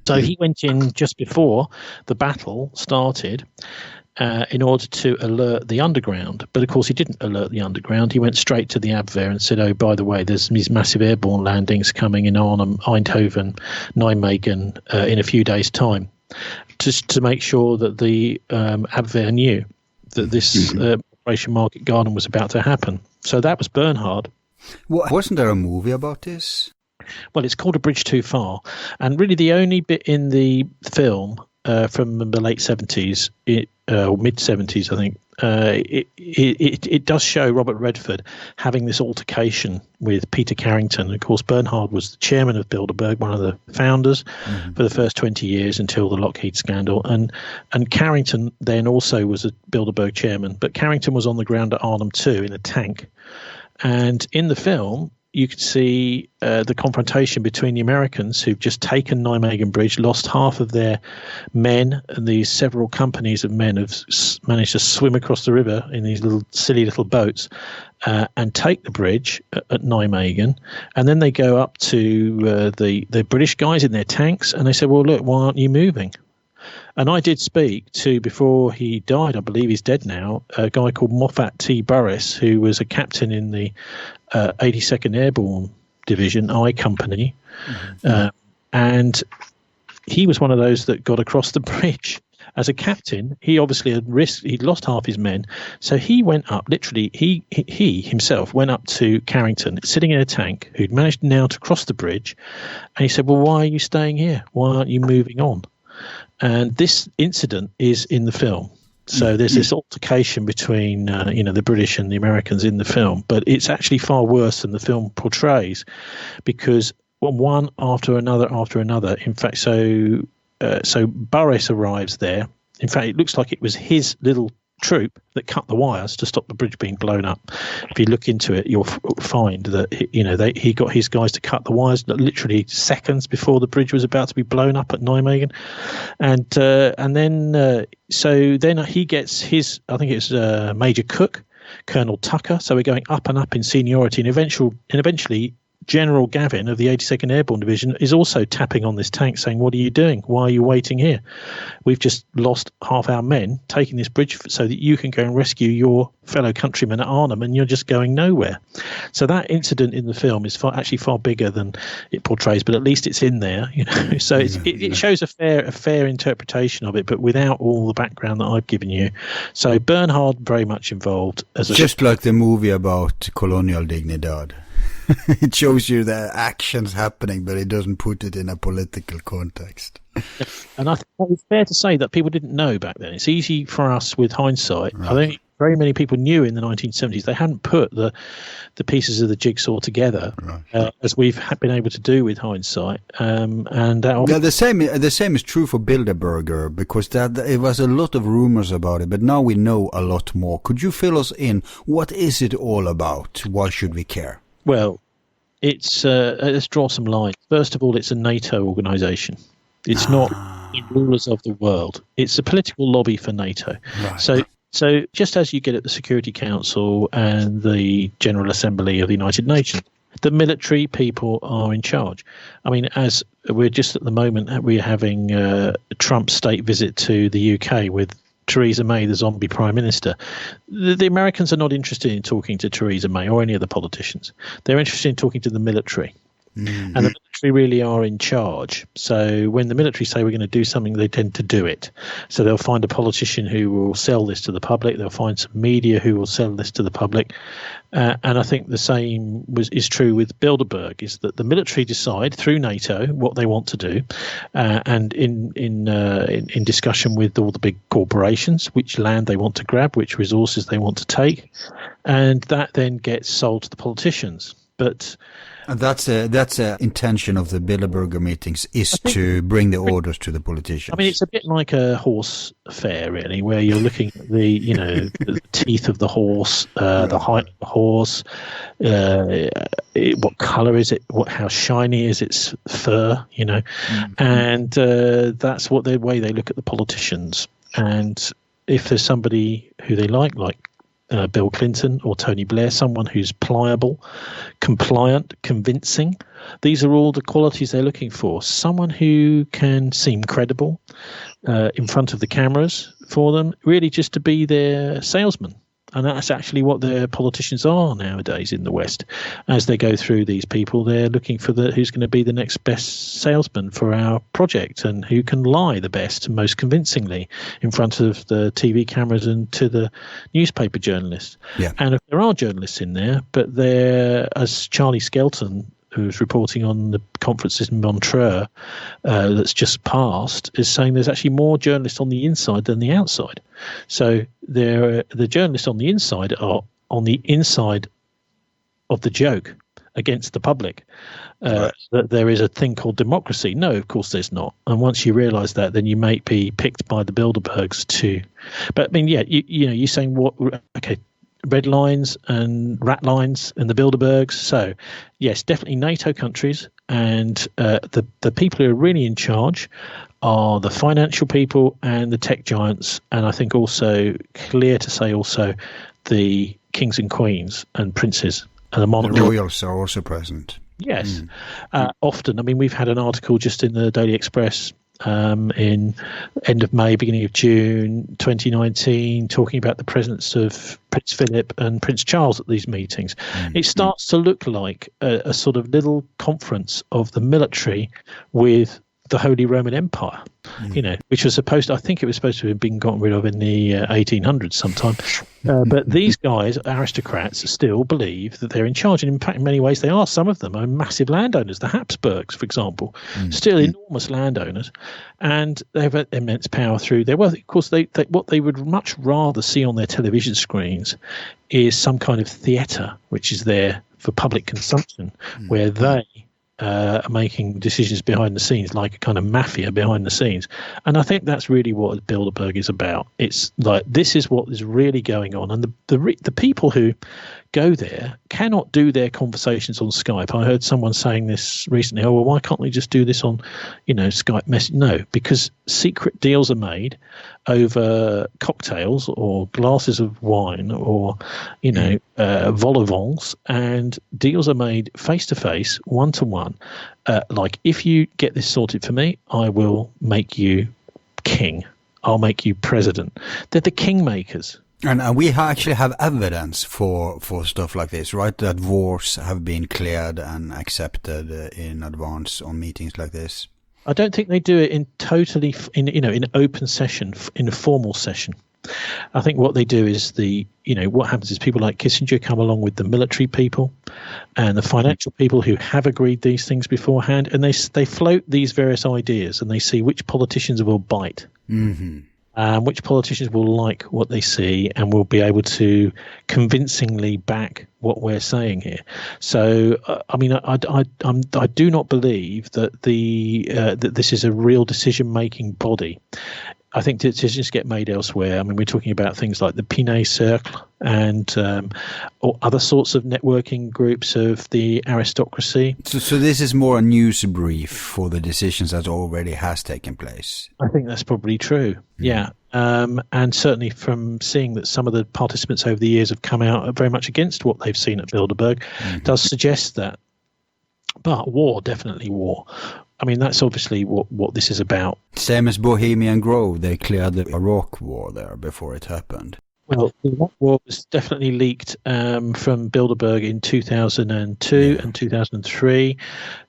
So he went in just before the battle started in order to alert the underground. But of course, he didn't alert the underground. He went straight to the Abwehr and said, oh, by the way, there's these massive airborne landings coming in Arnhem, Eindhoven, Nijmegen in a few days' time, just to make sure that the Abwehr knew that this Operation Market Garden was about to happen. So that was Bernhard. Well, wasn't there a movie about this? Well, it's called A Bridge Too Far. And really the only bit in the film from the late 70s, or mid-70s, I think, it does show Robert Redford having this altercation with Peter Carrington. Of course, Bernhard was the chairman of Bilderberg, one of the founders for the first 20 years until the Lockheed scandal. And Carrington then also was a Bilderberg chairman, but Carrington was on the ground at Arnhem too in a tank. And in the film, you could see the confrontation between the Americans, who've just taken Nijmegen Bridge, lost half of their men, and these several companies of men have managed to swim across the river in these silly little boats and take the bridge at Nijmegen. And then they go up to the British guys in their tanks, and they say, well, look, why aren't you moving? And I did speak to, before he died, I believe he's dead now, a guy called Moffat T. Burris, who was a captain in the 82nd Airborne Division, I Company. And he was one of those that got across the bridge. As a captain, he obviously he'd lost half his men. So he went up, literally, he himself went up to Carrington, sitting in a tank, who'd managed now to cross the bridge. And he said, well, why are you staying here? Why aren't you moving on? And this incident is in the film. So there's this altercation between, the British and the Americans in the film. But it's actually far worse than the film portrays, because one after another. In fact, so Burris arrives there. In fact, it looks like it was his little troop that cut the wires to stop the bridge being blown up. If you look into it, you'll find that he got his guys to cut the wires literally seconds before the bridge was about to be blown up at Nijmegen, and then he gets his, I think it's Major Cook, Colonel Tucker. So we're going up and up in seniority, and eventually General Gavin of the 82nd Airborne Division is also tapping on this tank saying, what are you doing? Why are you waiting here? We've just lost half our men taking this bridge so that you can go and rescue your fellow countrymen at Arnhem, and you're just going nowhere. So that incident in the film is actually far bigger than it portrays, but at least it's in there, So it shows a fair interpretation of it, but without all the background that I've given you. So Bernhard very much involved as just like the movie about colonial dignidad. It shows you the actions happening, but it doesn't put it in a political context. And I think it's fair to say that people didn't know back then. It's easy for us with hindsight. Right. I think very many people knew in the 1970s. They hadn't put the pieces of the jigsaw together, as we've been able to do with hindsight. The same is true for Bilderberger, because it was a lot of rumors about it, but now we know a lot more. Could you fill us in? What is it all about? Why should we care? Well, let's draw some lines. First of all, it's a NATO organisation. It's not the rulers of the world. It's a political lobby for NATO. Right. So just as you get at the Security Council and the General Assembly of the United Nations, the military people are in charge. I mean, as we're just at the moment, we're having a Trump state visit to the UK with Theresa May, the zombie prime minister. The Americans are not interested in talking to Theresa May or any of the politicians. They're interested in talking to the military. And the military really are in charge. So when the military say we're going to do something, they tend to do it. So they'll find a politician who will sell this to the public. They'll find some media who will sell this to the public. And I think the same is true with Bilderberg, is that the military decide through NATO what they want to do, and in discussion with all the big corporations, which land they want to grab, which resources they want to take, and that then gets sold to the politicians. And that's a intention of the Bilderberger meetings, is to bring the orders to the politicians. I mean, it's a bit like a horse fair, really, where you're looking at the teeth of the horse, the height of the horse, what colour is it, how shiny is its fur, and that's the way they look at the politicians. And if there's somebody who they like Bill Clinton or Tony Blair, someone who's pliable, compliant, convincing. These are all the qualities they're looking for. Someone who can seem credible in front of the cameras for them, really just to be their salesman. And that's actually what the politicians are nowadays in the West. As they go through these people, they're looking for who's going to be the next best salesman for our project, and who can lie the best and most convincingly in front of the TV cameras and to the newspaper journalists. Yeah. And if there are journalists in there, but they're, as Charlie Skelton, who's reporting on the conference in Montreux that's just passed, is saying there's actually more journalists on the inside than the outside. So the journalists on the inside are on the inside of the joke against the public. That there is a thing called democracy. No, of course there's not. And once you realise that, then you may be picked by the Bilderbergs too. But I mean, yeah, you're saying what? Okay. Red lines and rat lines and the Bilderbergs. So, yes, definitely NATO countries, and the people who are really in charge are the financial people and the tech giants, and I think also clear to say also the kings and queens and princes and the monarchs. The royals are also present. Yes, often. I mean, we've had an article just in the Daily Express in end of May, beginning of June 2019, talking about the presence of Prince Philip and Prince Charles at these meetings. It starts to look like a sort of little conference of the military with the Holy Roman Empire, which was supposed to, I think it was supposed to have been gotten rid of in the 1800s sometime. But these guys, aristocrats, still believe that they're in charge. And in fact, in many ways, they are. Some of them are massive landowners. The Habsburgs, for example, still enormous landowners. And they have immense power through their wealth. Of course, what they would much rather see on their television screens is some kind of theatre, which is there for public consumption, where they are making decisions behind the scenes, like a kind of mafia behind the scenes. And I think that's really what Bilderberg is about. It's like, this is what is really going on. And the people who go there cannot do their conversations on Skype. I heard someone saying this recently, well, why can't we just do this on, Skype message? No, because secret deals are made over cocktails or glasses of wine or, vol au vents, and deals are made face-to-face, one-to-one. Like, if you get this sorted for me, I will make you king. I'll make you president. They're the kingmakers. And we actually have evidence for stuff like this, right? That wars have been cleared and accepted in advance on meetings like this. I don't think they do it in open session, in a formal session. I think what they do is what happens is people like Kissinger come along with the military people and the financial people who have agreed these things beforehand, and they float these various ideas and they see which politicians will bite. Which politicians will like what they see and will be able to convincingly back what we're saying here. So, I do not believe that that this is a real decision-making body. I think decisions get made elsewhere. I mean, we're talking about things like the Pinay Circle and or other sorts of networking groups of the aristocracy. So this is more a news brief for the decisions that already has taken place. I think that's probably true. Yeah. And certainly from seeing that some of the participants over the years have come out very much against what they've seen at Bilderberg, does suggest that. But war, definitely war. I mean, that's obviously what this is about. Same as Bohemian Grove, they cleared the Iraq war there before it happened. Well, the Iraq war was definitely leaked from Bilderberg in 2002 and 2003.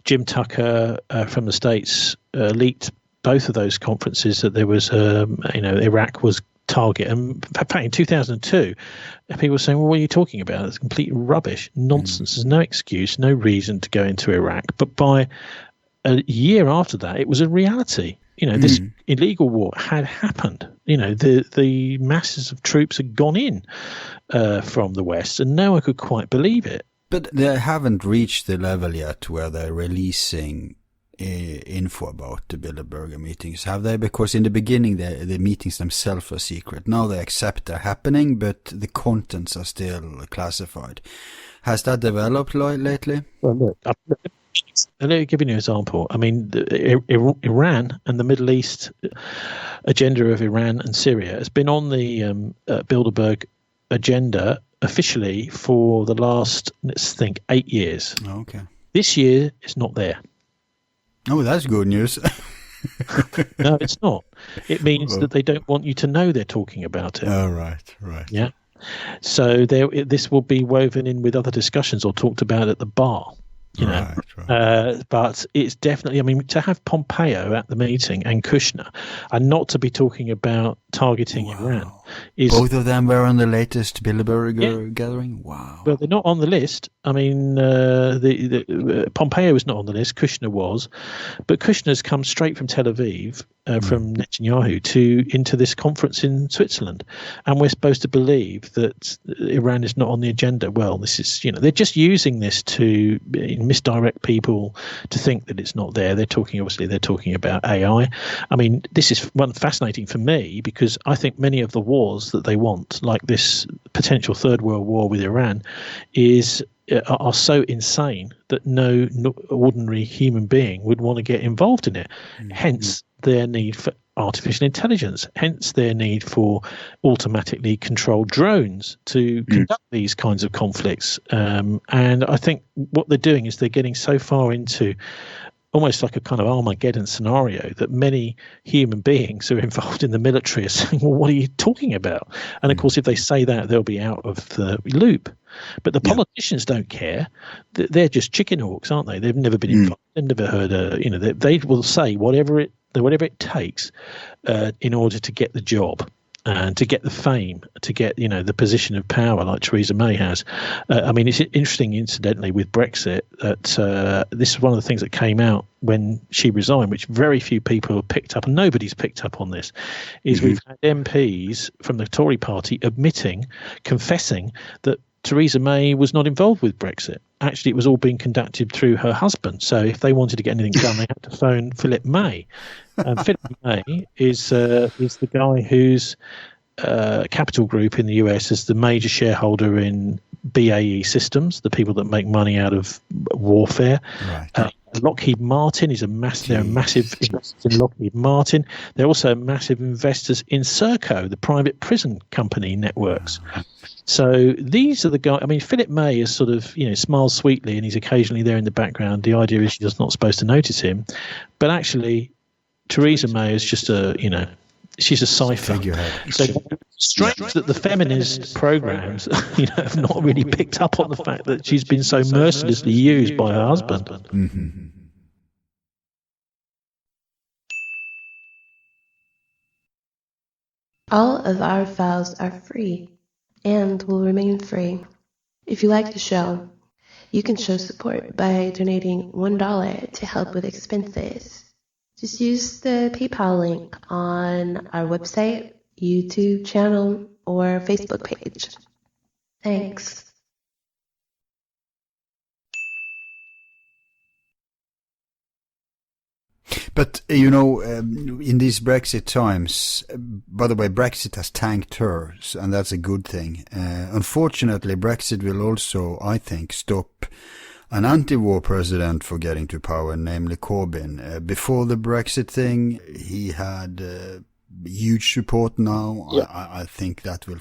Jim Tucker from the States leaked both of those conferences that there was, Iraq was target. And in fact, in 2002, people were saying, well, what are you talking about? It's complete rubbish, nonsense. There's no excuse, no reason to go into Iraq. But by a year after that, it was a reality. This illegal war had happened. The masses of troops had gone in from the West, and no one could quite believe it. But they haven't reached the level yet where they're releasing info about the Bilderberger meetings, have they? Because in the beginning, the meetings themselves are secret. Now they accept they're happening, but the contents are still classified. Has that developed lately? Well, look, let me give you an example. I mean, Iran and the Middle East agenda of Iran and Syria has been on the Bilderberg agenda officially for the last, 8 years. Oh, okay. This year, it's not there. Oh, that's good news. No, it's not. It means that they don't want you to know they're talking about it. Oh, right. Yeah. So this will be woven in with other discussions or talked about at the bar. Right. But it's definitely, I mean, to have Pompeo at the meeting and Kushner and not to be talking about targeting Iran is... Both of them were on the latest Bilderberger gathering? Wow. Well, they're not on the list. I mean, Pompeo was not on the list. Kushner was. But Kushner's come straight from Tel Aviv, from Netanyahu, into this conference in Switzerland. And we're supposed to believe that Iran is not on the agenda. Well, this is, they're just using this to misdirect people to think that it's not there. They're talking about AI. I mean, this is one fascinating for me because I think many of the wars that they want, like this potential third world war with Iran, are so insane that no ordinary human being would want to get involved in it. Hence their need for artificial intelligence, hence their need for automatically controlled drones to conduct these kinds of conflicts. And I think what they're doing is they're getting so far into almost like a kind of Armageddon scenario that many human beings who are involved in the military are saying, well, what are you talking about? And of course, if they say that, they'll be out of the loop. But the politicians don't care. They're just chicken hawks, aren't they? They've never been involved. They've never heard they will say whatever it takes in order to get the job. And to get the fame, to get the position of power like Theresa May has. I mean, it's interesting, incidentally, with Brexit that this is one of the things that came out when she resigned, which very few people have picked up, and nobody's picked up on this, is we've had MPs from the Tory party confessing that Theresa May was not involved with Brexit. Actually, it was all being conducted through her husband. So if they wanted to get anything done, they had to phone Philip May. And Philip May is the guy whose Capital Group in the US is the major shareholder in BAE Systems, the people that make money out of warfare. Right. Lockheed Martin is they're massive investors in Lockheed Martin. They're also massive investors in Serco, the private prison company networks. So these are the guys. I mean, Philip May is sort of, smiles sweetly and he's occasionally there in the background. The idea is she's not supposed to notice him. But actually, Theresa May is just she's a cipher. So strange that the feminist programs, have not really picked up on the fact that she's been so mercilessly used by her husband. Mm-hmm. All of our files are free and will remain free. If you like the show, you can show support by donating $1 to help with expenses. Just use the PayPal link on our website, YouTube channel, or Facebook page. Thanks. But, in these Brexit times, by the way, Brexit has tanked her, and that's a good thing. Unfortunately, Brexit will also, I think, stop an anti-war president for getting to power, namely Corbyn. Before the Brexit thing, he had huge support now. Yeah. I think that will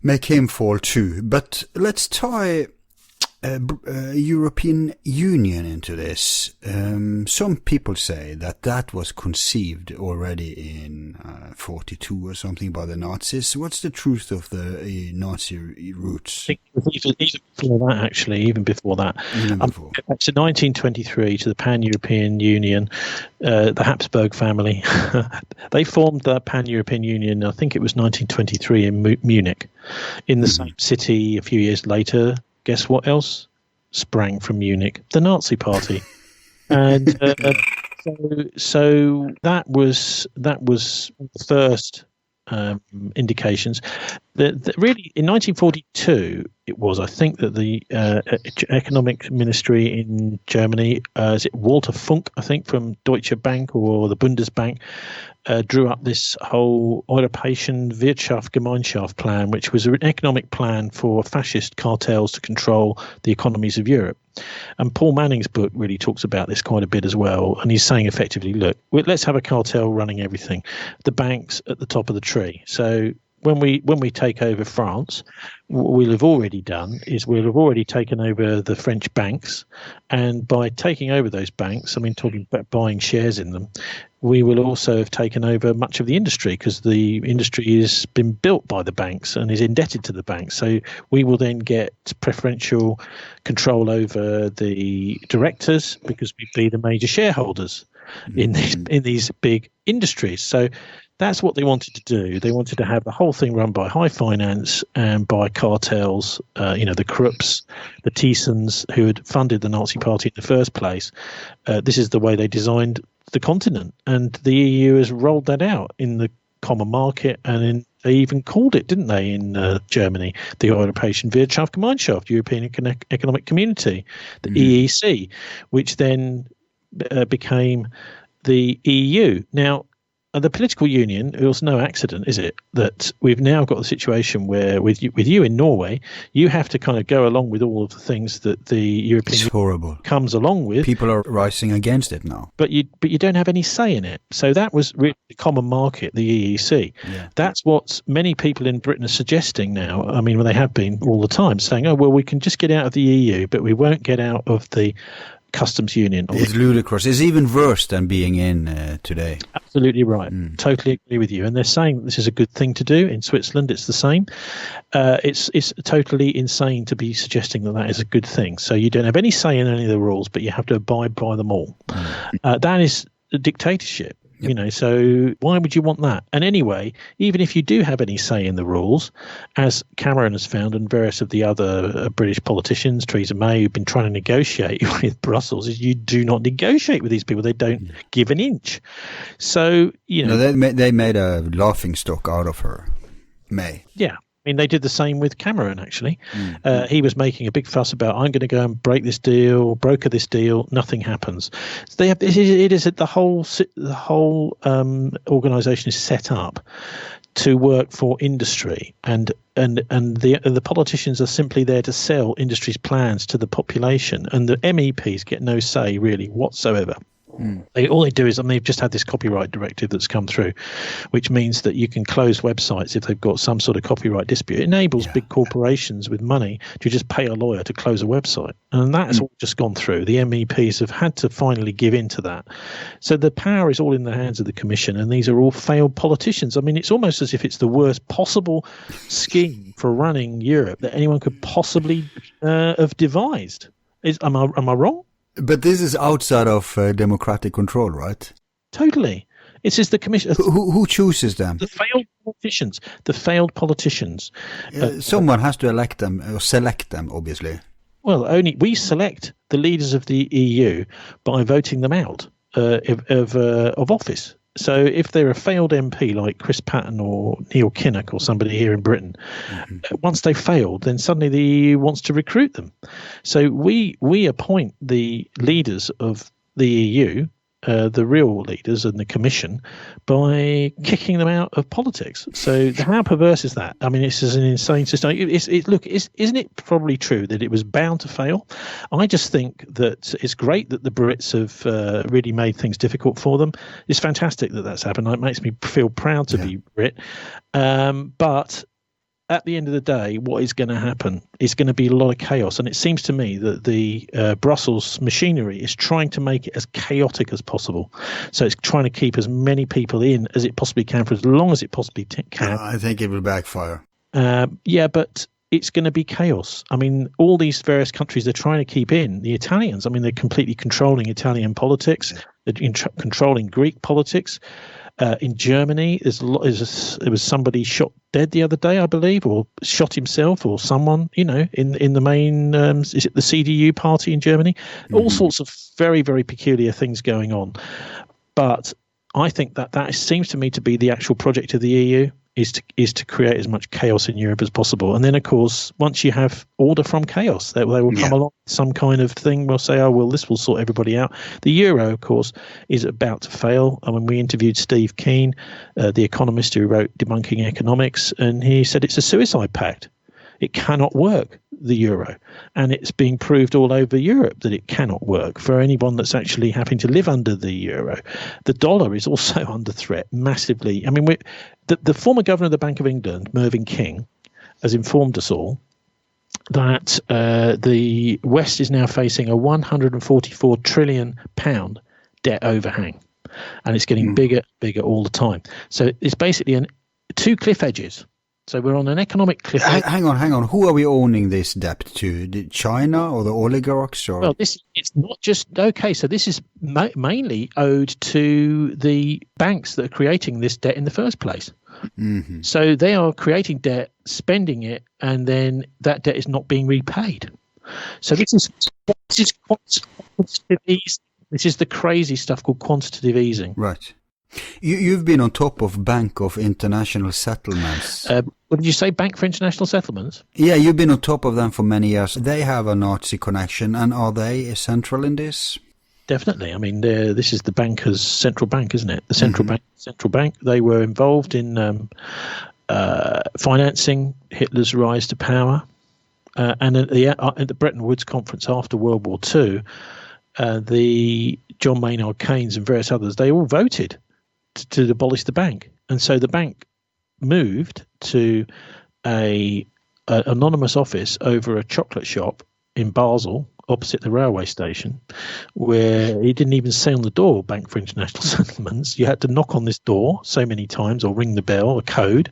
make him fall too. But let's tie European Union into this. Some people say that was conceived already in 42 or something by the Nazis. What's the truth of the Nazi roots? I think even before that, actually, even before that. Back to 1923, to the Pan-European Union, the Habsburg family, they formed the Pan-European Union, I think it was 1923 in Munich. In the same city a few years later, guess what else sprang from Munich? The Nazi Party. And so that was the first indications. Really, in 1942, it was, I think, that the economic ministry in Germany, is it Walter Funk, I think, from Deutsche Bank or the Bundesbank, drew up this whole Europäischen Wirtschaftsgemeinschaft plan, which was an economic plan for fascist cartels to control the economies of Europe. And Paul Manning's book really talks about this quite a bit as well. And he's saying effectively, look, let's have a cartel running everything. The banks at the top of the tree. So when we take over France, what we'll have already done is we'll have already taken over the French banks. And by taking over those banks, I mean, talking about buying shares in them, we will also have taken over much of the industry, because the industry has been built by the banks and is indebted to the banks. So we will then get preferential control over the directors, because we'd be the major shareholders in these big industries. So that's what they wanted to do. They wanted to have the whole thing run by high finance and by cartels, the Krupps, the Thysens, who had funded the Nazi Party in the first place. This is the way they designed the continent. And the EU has rolled that out in the common market, and they even called it, didn't they, in Germany, the Europäischen Wirtschaftsgemeinschaft, European Economic Community, the EEC, which then became the EU. Now, the political union, it was no accident, is it, that we've now got the situation where with you in Norway, you have to kind of go along with all of the things that the European Union comes along with. People are rising against it now. But you don't have any say in it. So that was really the common market, the EEC. Yeah. That's what many people in Britain are suggesting now. I mean, well, they have been all the time saying, oh, well, we can just get out of the EU, but we won't get out of the customs union. It's ludicrous. It's even worse than being in today. Absolutely right. Totally agree with you. And they're saying this is a good thing to do. In Switzerland, it's the same. It's totally insane to be suggesting that is a good thing. So you don't have any say in any of the rules, but you have to abide by them all. That is a dictatorship. Yep. So why would you want that? And anyway, even if you do have any say in the rules, as Cameron has found and various of the other British politicians, Theresa May, who've been trying to negotiate with Brussels, is you do not negotiate with these people. They don't give an inch. So, they made a laughing stock out of her, May. Yeah. I mean, they did the same with Cameron, actually. He was making a big fuss about, I'm going to go and broker this deal. Nothing happens. So the whole organisation is set up to work for industry, and the politicians are simply there to sell industry's plans to the population, and the MEPs get no say really whatsoever. All they do is, they've just had this copyright directive that's come through, which means that you can close websites if they've got some sort of copyright dispute. It enables big corporations with money to just pay a lawyer to close a website. And that has all just gone through. The MEPs have had to finally give in to that. So the power is all in the hands of the Commission, and these are all failed politicians. It's almost as if it's the worst possible scheme for running Europe that anyone could possibly have devised. Am I wrong? But this is outside of democratic control, right? Totally. It's just the Commission. Who chooses them? The failed politicians. Someone has to elect them or select them, obviously. Well, only we select the leaders of the EU by voting them out of office. So if they're a failed MP like Chris Patten or Neil Kinnock or somebody here in Britain, once they've failed, then suddenly the EU wants to recruit them. So we appoint the leaders of the EU, the real leaders and the Commission, by kicking them out of politics. So how perverse is that? It's just an insane system. Isn't it probably true that it was bound to fail? I just think that it's great that the Brits have really made things difficult for them. It's fantastic that that's happened. It makes me feel proud to be Brit. But at the end of the day, what is going to happen is going to be a lot of chaos. And it seems to me that the Brussels machinery is trying to make it as chaotic as possible. So it's trying to keep as many people in as it possibly can for as long as it possibly can. I think it will backfire. But it's going to be chaos. All these various countries they're trying to keep in, the Italians, they're completely controlling Italian politics, they're controlling Greek politics. In Germany, there was somebody shot dead the other day, I believe, or shot himself, or someone, in the main, is it the CDU party in Germany? All sorts of very, very peculiar things going on. But I think that seems to me to be the actual project of the EU, is to create as much chaos in Europe as possible. And then, of course, once you have order from chaos, they will come along with some kind of thing. We'll say, this will sort everybody out. The euro, of course, is about to fail. We interviewed Steve Keen, the economist who wrote Debunking Economics, and he said it's a suicide pact. It cannot work, the euro. And it's being proved all over Europe that it cannot work for anyone that's actually having to live under the euro. The dollar is also under threat massively. The former governor of the Bank of England, Mervyn King, has informed us all that the West is now facing a £144 trillion debt overhang. And it's getting bigger and bigger all the time. So it's basically two cliff edges. So we're on an economic cliff. Hang on. Who are we owning this debt to? China or the oligarchs? Or? Well, it's not just okay. So this is mainly owed to the banks that are creating this debt in the first place. Mm-hmm. So they are creating debt, spending it, and then that debt is not being repaid. So this is quantitative easing. This is the crazy stuff called quantitative easing. Right. You've been on top of Bank of International Settlements. What did you say, Bank for International Settlements? Yeah, you've been on top of them for many years. They have a Nazi connection, and are they central in this? Definitely. This is the bankers' central bank, isn't it? The central bank. They were involved in financing Hitler's rise to power. And at the Bretton Woods conference after World War II, the John Maynard Keynes and various others, they all voted to abolish the bank. And so the bank moved to a anonymous office over a chocolate shop in Basel opposite the railway station, where he didn't even say on the door, Bank for International Settlements. You had to knock on this door so many times or ring the bell, a code.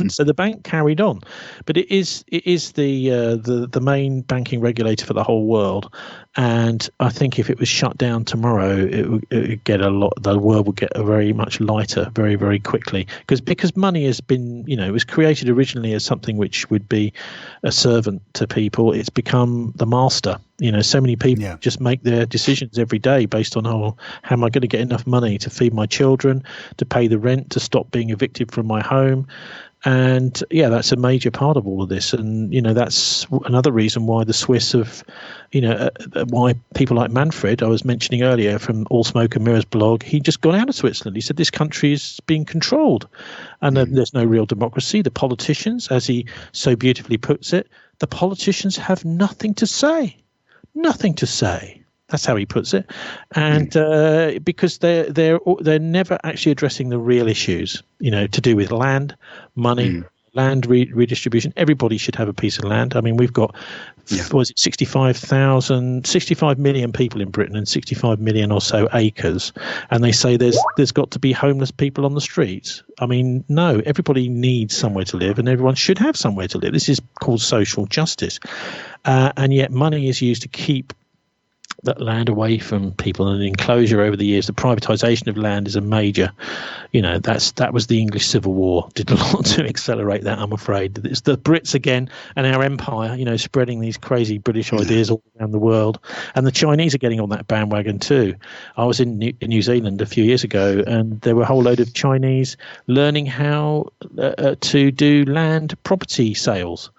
So the bank carried on. But it is the main banking regulator for the whole world. And I think if it was shut down tomorrow, it would get the world would get very much lighter very, very quickly. Because money has been, it was created originally as something which would be a servant to people. It's become the master. So many people just make their decisions every day based on how am I going to get enough money to feed my children, to pay the rent, to stop being evicted from my home. And that's a major part of all of this. And, that's another reason why the Swiss have, why people like Manfred, I was mentioning earlier from All Smoke and Mirrors blog, he just got out of Switzerland. He said this country is being controlled and there's no real democracy. The politicians, as he so beautifully puts it, the politicians have nothing to say. Nothing to say. That's how he puts it, and because they're never actually addressing the real issues, to do with land, money, land redistribution. Everybody should have a piece of land. I mean, we've got 65 million people in Britain and 65 million or so acres, and they say there's got to be homeless people on the streets. I mean, no, everybody needs somewhere to live, and everyone should have somewhere to live. This is called social justice, and yet money is used to keep that land away from people, and enclosure over the years. The privatisation of land is a major, that was the English Civil War, did a lot to accelerate that, I'm afraid. It's the Brits again and our empire, spreading these crazy British ideas all around the world. And the Chinese are getting on that bandwagon too. I was in New Zealand a few years ago, and there were a whole load of Chinese learning how to do land property sales.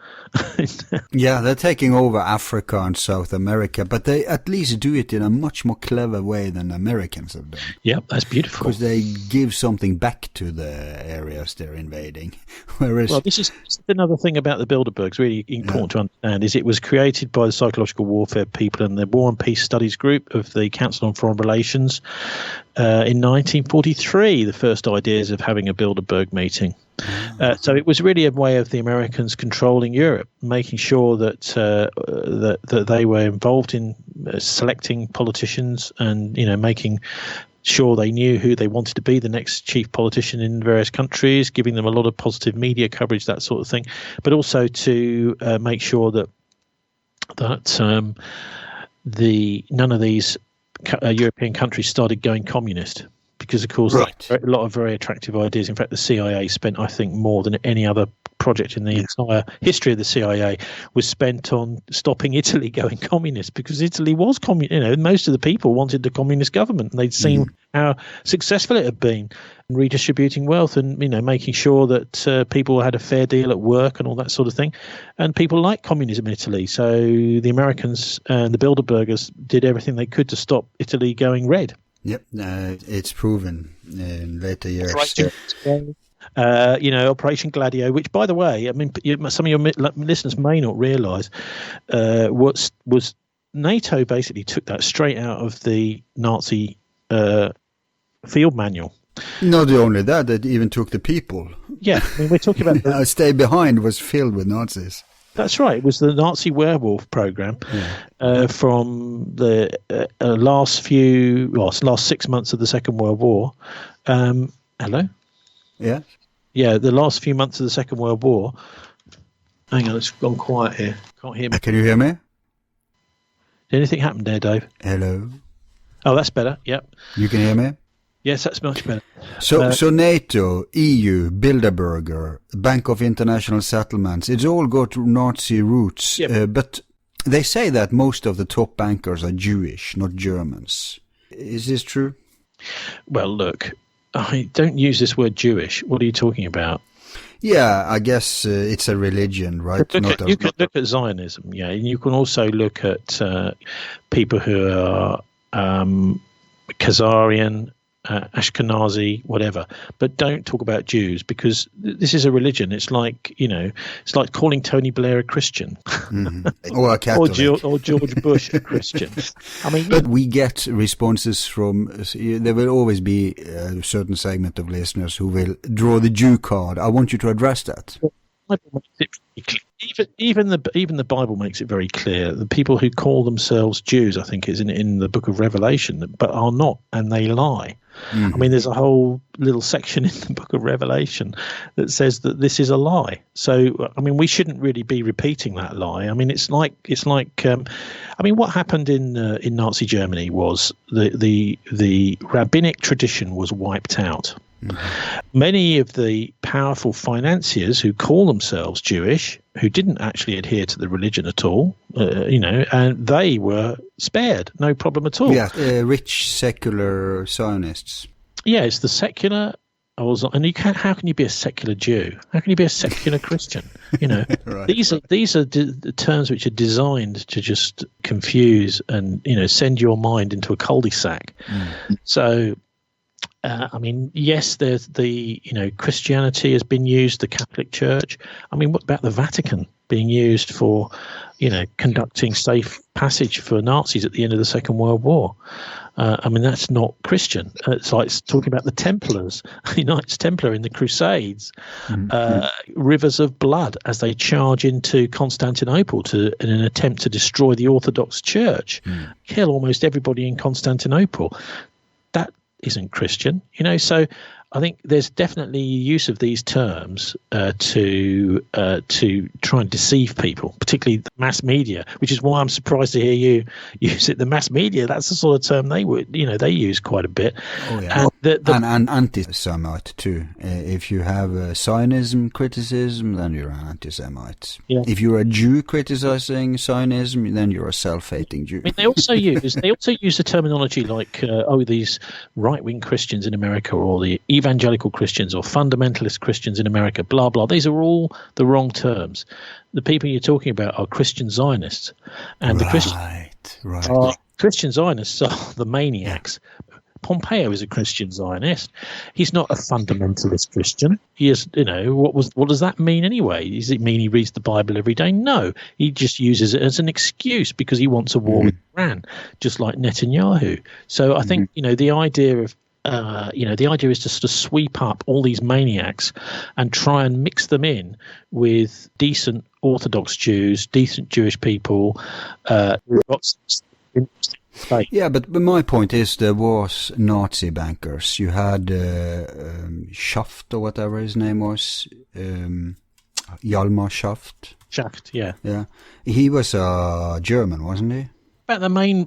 They're taking over Africa and South America, but they at least do it in a much more clever way than Americans have done. Yeah, that's beautiful. Because they give something back to the areas they're invading. Whereas, this is another thing about the Bilderbergs, really important to understand, is it was created by the psychological warfare people and the War and Peace Studies Group of the Council on Foreign Relations in 1943, the first ideas of having a Bilderberg meeting. So it was really a way of the Americans controlling Europe, making sure that that they were involved in selecting politicians and making sure they knew who they wanted to be the next chief politician in various countries, giving them a lot of positive media coverage, that sort of thing, but also to make sure that none of these European countries started going communist. Because, of course, a lot of very attractive ideas. In fact, the CIA spent, I think, more than any other project in the entire history of the CIA was spent on stopping Italy going communist, because Italy was communist. Most of the people wanted the communist government, and they'd seen how successful it had been in redistributing wealth and, making sure that people had a fair deal at work and all that sort of thing. And people liked communism in Italy. So the Americans and the Bilderbergers did everything they could to stop Italy going red. Yep, it's proven in later years. Operation Gladio, which, by the way, I mean, some of your listeners may not realise, was NATO basically took that straight out of the Nazi field manual. Not only that, they even took the people. Yeah, I mean, we're talking about Stay Behind was filled with Nazis. That's right. It was the Nazi werewolf program from the last 6 months of the Second World War. Hello? Yeah? Yeah, the last few months of the Second World War. Hang on, it's gone quiet here. Can't hear me. Can you hear me? Did anything happen there, Dave? Hello? Oh, that's better. Yep. You can hear me? Yes, that's much better. So NATO, EU, Bilderberger, Bank of International Settlements, it's all got Nazi roots. Yep. But they say that most of the top bankers are Jewish, not Germans. Is this true? Well, look, I don't use this word Jewish. What are you talking about? Yeah, I guess it's a religion, right? You can look at Zionism, yeah, and you can also look at people who are Khazarian, Ashkenazi, whatever, but don't talk about Jews, because this is a religion. It's like, it's like calling Tony Blair a Christian, or a Catholic, or George Bush a Christian. I mean, but we get responses from. There will always be a certain segment of listeners who will draw the Jew card. I want you to address that. even the Bible makes it very clear. The people who call themselves Jews, I think, is in the book of Revelation, but are not, and they lie. I mean, there's a whole little section in the book of Revelation that says that this is a lie. So, I mean, we shouldn't really be repeating that lie. I mean, it's like I mean, what happened in Nazi Germany was the rabbinic tradition was wiped out. Many of the powerful financiers who call themselves Jewish, who didn't actually adhere to the religion at all, and they were spared, no problem at all. Yeah, rich secular Zionists. Yeah, it's the secular. And how can you be a secular Jew? How can you be a secular Christian? Right. These are the terms which are designed to just confuse and send your mind into a cul-de-sac. So. I mean, yes, there's the Christianity has been used, the Catholic Church. I mean, what about the Vatican being used for, conducting safe passage for Nazis at the end of the Second World War? I mean, that's not Christian. It's like talking about the Templars, the Knights Templar in the Crusades, rivers of blood as they charge into Constantinople in an attempt to destroy the Orthodox Church, kill almost everybody in Constantinople. That isn't Christian, so I think there's definitely use of these terms to try and deceive people, particularly the mass media, which is why I'm surprised to hear you use it. The mass media, that's the sort of term they use quite a bit. Oh, yeah. And anti-Semite too. If you have Zionism criticism, then you're an anti-Semite. Yeah. If you're a Jew criticizing Zionism, then you're a self-hating Jew. I mean, they also use the terminology like these right-wing Christians in America, or the evangelical Christians or fundamentalist Christians in America, blah, blah. These are all the wrong terms. The people you're talking about are Christian Zionists. And the Christian Zionists are the maniacs. Pompeo is a Christian Zionist. He's not a fundamentalist Christian. He is, what does that mean anyway? Does it mean he reads the Bible every day? No. He just uses it as an excuse because he wants a war with Iran, just like Netanyahu. So I think, the idea of the idea is to sort of sweep up all these maniacs and try and mix them in with decent Orthodox Jews, decent Jewish people. Yeah, but my point is there was Nazi bankers. You had Schaft or whatever his name was, Hjalmar Schacht. Schacht, yeah. Yeah, he was German, wasn't he? The main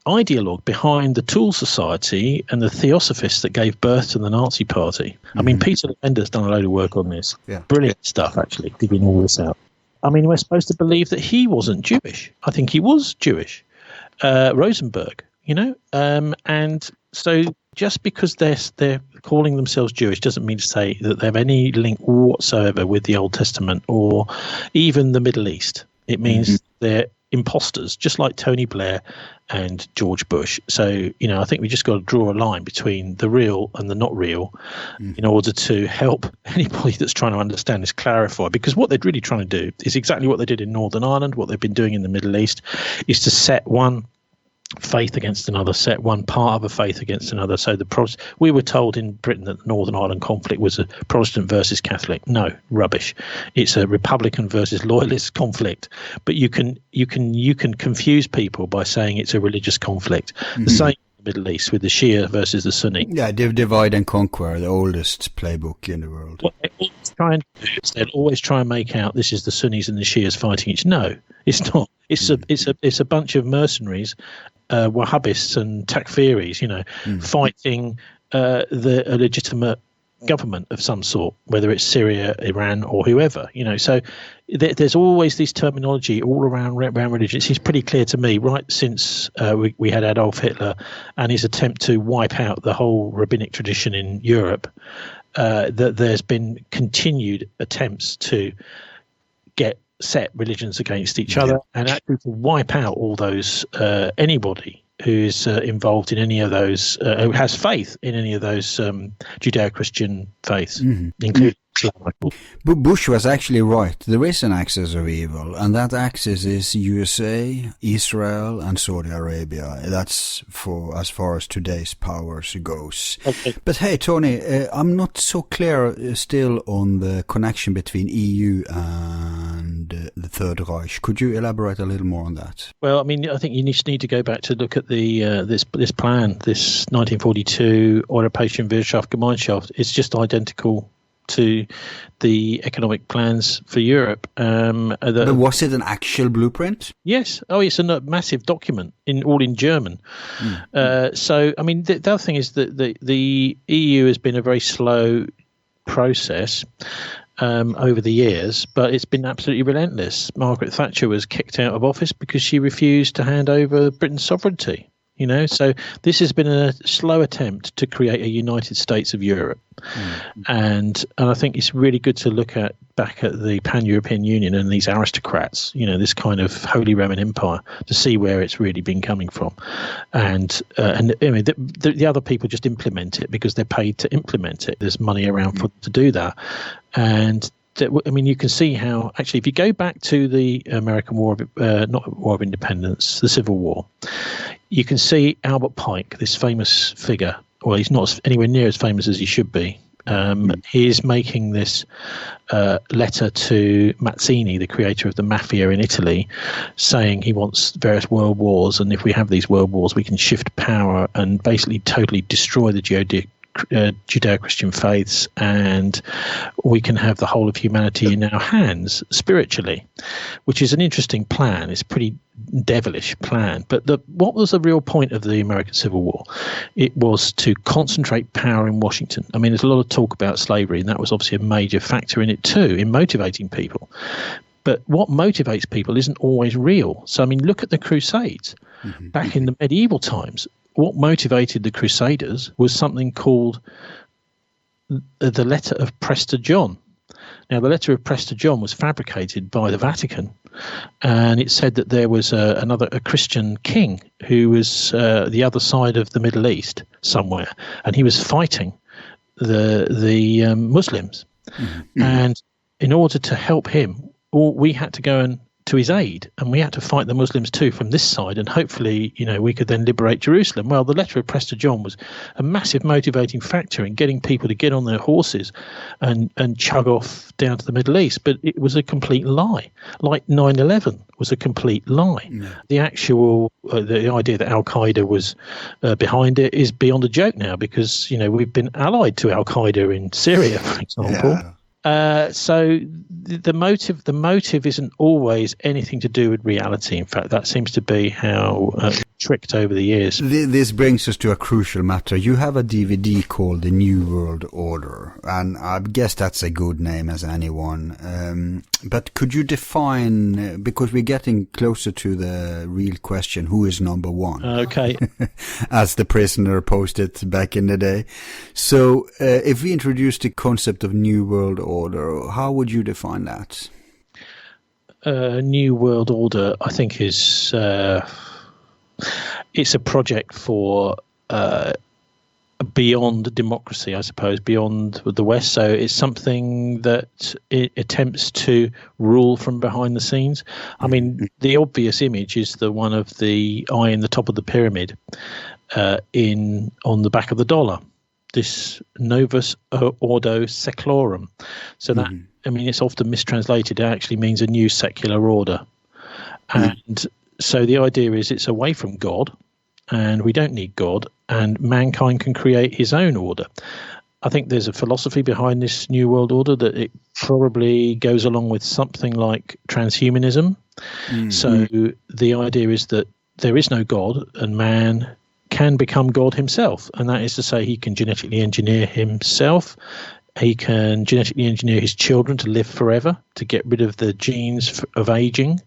ideologue behind the Tool Society and the Theosophists that gave birth to the Nazi Party. I mean, Peter Lender's done a load of work on this. Yeah. Brilliant stuff, actually, digging all this out. I mean, we're supposed to believe that he wasn't Jewish. I think he was Jewish. Rosenberg, and so just because they're calling themselves Jewish doesn't mean to say that they have any link whatsoever with the Old Testament or even the Middle East. It means they're imposters, just like Tony Blair and George Bush. So, I think we just got to draw a line between the real and the not real in order to help anybody that's trying to understand this clarify. Because what they're really trying to do is exactly what they did in Northern Ireland, what they've been doing in the Middle East, is to set one faith against another, set one part of a faith against another. So we were told in Britain that the Northern Ireland conflict was a Protestant versus Catholic. No, rubbish. It's a Republican versus Loyalist conflict. But you can confuse people by saying it's a religious conflict. The same in the Middle East with the Shia versus the Sunni. Yeah, divide and conquer, the oldest playbook in the world. What they always try and do is they'll always try and make out this is the Sunnis and the Shias fighting each. No, it's not. It's a bunch of mercenaries, Wahhabists and Takfiris, fighting a legitimate government of some sort, whether it's Syria, Iran, or whoever. So there's always this terminology all around religion. It's pretty clear to me, right since we had Adolf Hitler and his attempt to wipe out the whole rabbinic tradition in Europe, that there's been continued attempts to set religions against each other and actually to wipe out all those anybody who's involved in any of those, who has faith in any of those Judeo-Christian faiths, including Islam. But Bush was actually right. There is an axis of evil, and that axis is USA, Israel, and Saudi Arabia. That's for as far as today's powers goes. Okay. But hey, Tony, I'm not so clear still on the connection between EU and the Third Reich. Could you elaborate a little more on that? Well, I mean, I think you just need to go back to look at the this plan, this 1942 Europäische Wirtschaftsgemeinschaft. It's just identical to the economic plans for Europe. But was it an actual blueprint? Yes. Oh, it's a massive document, all in German. So, I mean, the other thing is that the EU has been a very slow process over the years, but it's been absolutely relentless. Margaret Thatcher was kicked out of office because she refused to hand over Britain's sovereignty. So this has been a slow attempt to create a United States of Europe, and I think it's really good to look back at the Pan-European Union and these aristocrats, this kind of Holy Roman Empire, to see where it's really been coming from, and I mean the other people just implement it because they're paid to implement it. There's money around to do that, and. I mean, you can see how, actually, if you go back to the American War of Independence, the Civil War, you can see Albert Pike, this famous figure. Well, he's not anywhere near as famous as he should be. He is making this letter to Mazzini, the creator of the mafia in Italy, saying he wants various world wars, and if we have these world wars, we can shift power and basically totally destroy the Judeo-Christian faiths, and we can have the whole of humanity in our hands spiritually, which is an interesting plan. It's a pretty devilish plan. But what was the real point of the American Civil War? It was to concentrate power in Washington. I mean, there's a lot of talk about slavery, and that was obviously a major factor in it too, in motivating people. But what motivates people isn't always real. So, I mean, look at the Crusades back in the medieval times. What motivated the Crusaders was something called the Letter of Prester John. Now, the Letter of Prester John was fabricated by the Vatican, and it said that there was a Christian king who was the other side of the Middle East somewhere, and he was fighting the Muslims. And in order to help him, we had to go to his aid, and we had to fight the Muslims too from this side, and hopefully we could then liberate Jerusalem. Well, the Letter of Prester John was a massive motivating factor in getting people to get on their horses and chug off down to the Middle East, but it was a complete lie, like 9/11 was a complete lie. The actual the idea that Al-Qaeda was behind it is beyond a joke now, because we've been allied to Al-Qaeda in Syria, for example. So the motive isn't always anything to do with reality. In fact, that seems to be how tricked over the years. This brings us to a crucial matter. You have a DVD called The New World Order, and I guess that's a good name as anyone. But could you define, because we're getting closer to the real question, who is number one? Okay. As the prisoner posted back in the day. So if we introduce the concept of New World Order, how would you define that? New World Order, I think, is it's a project for beyond democracy, I suppose, beyond the West. So it's something that it attempts to rule from behind the scenes. I mean, the obvious image is the one of the eye in the top of the pyramid on the back of the dollar. This Novus Ordo Seclorum. So that, I mean, it's often mistranslated. It actually means a new secular order. And so the idea is it's away from God, and we don't need God, and mankind can create his own order. I think there's a philosophy behind this New World Order that it probably goes along with something like transhumanism. So the idea is that there is no God, and man can become God himself, and that is to say he can genetically engineer himself. He can genetically engineer his children to live forever, to get rid of the genes of aging.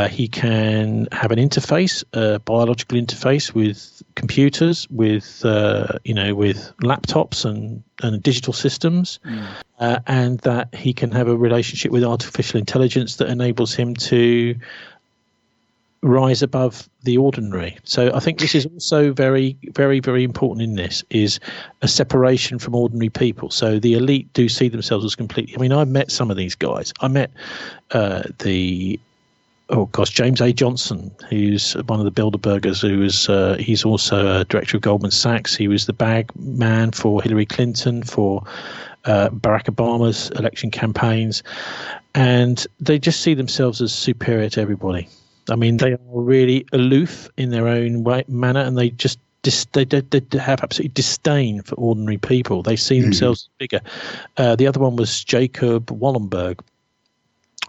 He can have an interface, a biological interface with computers, with with laptops and digital systems, and that he can have a relationship with artificial intelligence that enables him to rise above the ordinary. So I think this is also very, very, very important in this, is a separation from ordinary people. So the elite do see themselves as completely... I mean, I've met some of these guys. I met James A. Johnson, who's one of the Bilderbergers, who was he's also a director of Goldman Sachs. He was the bag man for Hillary Clinton, for Barack Obama's election campaigns, and they just see themselves as superior to everybody. I mean, they are really aloof in their own manner, and they just they have absolutely disdain for ordinary people. They see themselves as bigger. The other one was Jacob Wallenberg,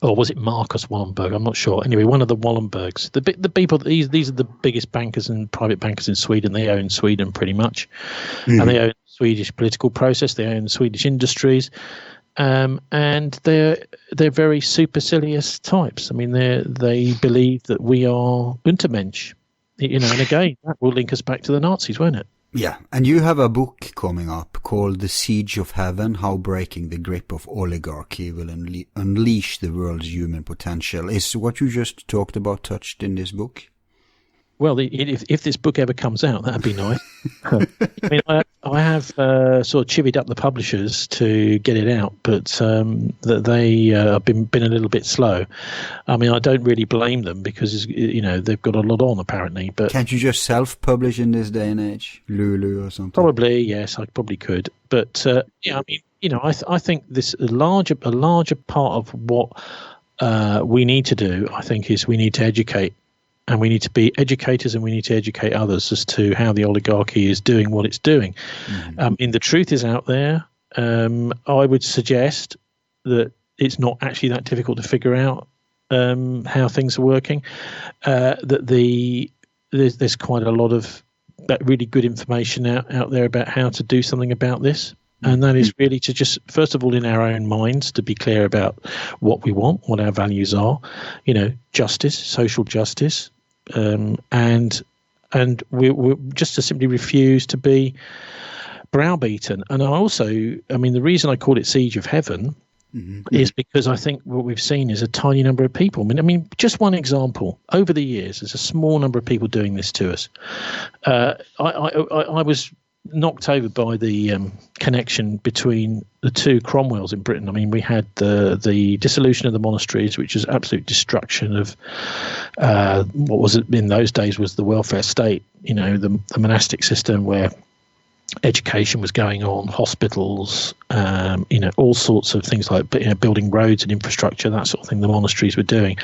or was it Marcus Wallenberg? I'm not sure. Anyway, one of the Wallenbergs. The people. These are the biggest bankers and private bankers in Sweden. They own Sweden pretty much, and they own the Swedish political process. They own the Swedish industries, and they're very supercilious types. I mean, they believe that we are Untermensch. And again, that will link us back to the Nazis, won't it? Yeah, and you have a book coming up called The Siege of Heaven, How Breaking the Grip of Oligarchy Will Unleash the World's Human Potential. Is what you just talked about touched in this book? Well, if this book ever comes out, that'd be nice. I mean, I have sort of chivied up the publishers to get it out, but that they have been a little bit slow. I mean, I don't really blame them because they've got a lot on apparently. But can't you just self-publish in this day and age, Lulu or something? Probably, yes, I probably could. But I mean, I think this a larger part of what we need to do, I think, is we need to educate. And we need to be educators, and we need to educate others as to how the oligarchy is doing what it's doing. The truth is out there. I would suggest that it's not actually that difficult to figure out how things are working. There's quite a lot of really good information out there about how to do something about this. And that is really to just, first of all, in our own minds, to be clear about what we want, what our values are, justice, social justice, and we just to simply refuse to be browbeaten. And the reason I call it Siege of Heaven is because I think what we've seen is a tiny number of people. I mean, just one example. Over the years, there's a small number of people doing this to us. I was knocked over by the connection between the two Cromwells in Britain. I mean, we had the dissolution of the monasteries, which was absolute destruction of what was in those days was the welfare state, the monastic system where education was going on, hospitals, all sorts of things like building roads and infrastructure, that sort of thing the monasteries were doing.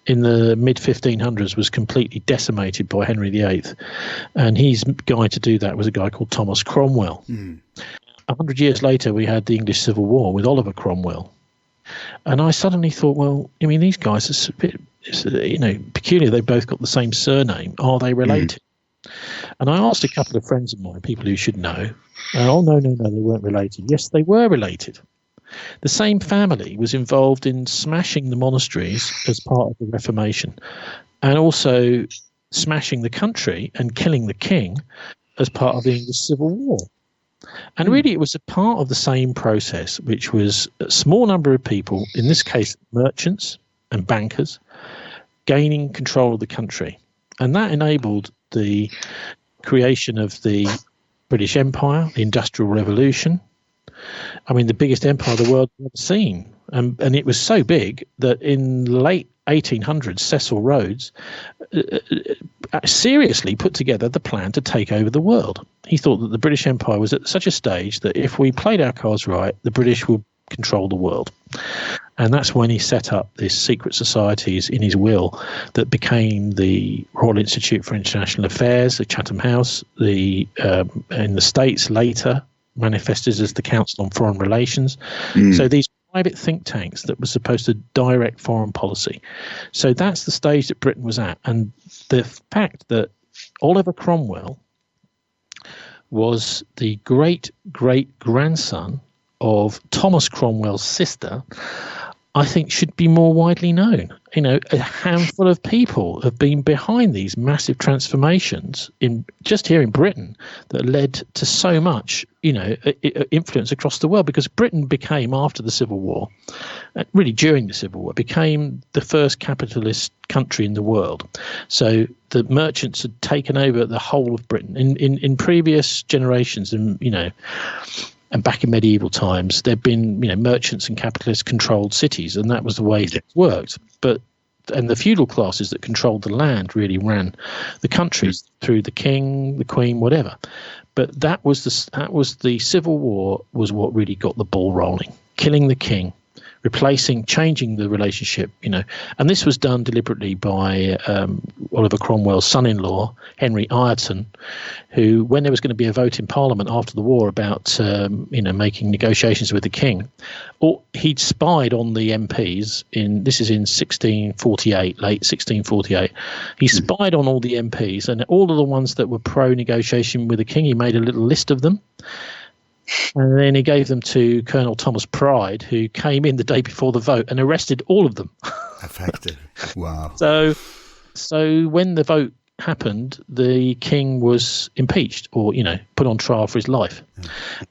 In the mid-1500s was completely decimated by Henry VIII. And his guy to do that was a guy called Thomas Cromwell. 100 years later, we had the English Civil War with Oliver Cromwell. And I suddenly thought, well, I mean, these guys are a bit, peculiar. They've both got the same surname. Are they related? And I asked a couple of friends of mine, people who should know, no, they weren't related. Yes, they were related. The same family was involved in smashing the monasteries as part of the Reformation, and also smashing the country and killing the king as part of the English Civil War. And really, it was a part of the same process, which was a small number of people, in this case merchants and bankers, gaining control of the country. And that enabled the creation of the British Empire, the Industrial Revolution. I mean, the biggest empire the world had ever seen. And it was so big that in the late 1800s, Cecil Rhodes seriously put together the plan to take over the world. He thought that the British Empire was at such a stage that if we played our cards right, the British would control the world. And that's when he set up these secret societies in his will that became the Royal Institute for International Affairs, the Chatham House, in the States later manifested as the Council on Foreign Relations. So these private think tanks that were supposed to direct foreign policy. So that's the stage that Britain was at. And the fact that Oliver Cromwell was the great-great-grandson of Thomas Cromwell's sister, I think should be more widely known. A handful of people have been behind these massive transformations just here in Britain that led to so much, influence across the world, because Britain became, after the Civil War, really during the Civil War, became the first capitalist country in the world. So the merchants had taken over the whole of Britain. In previous generations, and back in medieval times, there'd been, merchants and capitalists controlled cities, and that was the way it worked. But and the feudal classes that controlled the land really ran the countries through the king, the queen, whatever. But that was the Civil War was what really got the ball rolling, killing the king, changing the relationship, and this was done deliberately by Oliver Cromwell's son-in-law, Henry Ireton, who, when there was going to be a vote in Parliament after the war about, making negotiations with the king, he'd spied on the MPs this is in 1648, late 1648. He spied on all the MPs, and all of the ones that were pro-negotiation with the king, he made a little list of them. And then he gave them to Colonel Thomas Pride, who came in the day before the vote and arrested all of them. Effective. Wow. So when the vote happened, the king was impeached or, put on trial for his life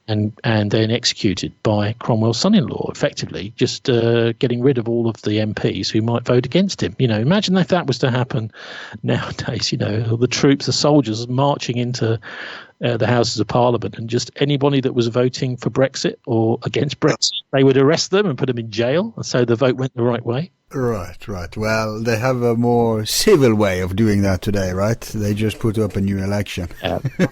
and then executed by Cromwell's son-in-law, effectively just getting rid of all of the MPs who might vote against him. Imagine if that was to happen nowadays, the troops, the soldiers marching into the Houses of Parliament, and just anybody that was voting for Brexit or against Brexit, they would arrest them and put them in jail. And so the vote went the right way. Right. Well, they have a more civil way of doing that today, right? They just put up a new election.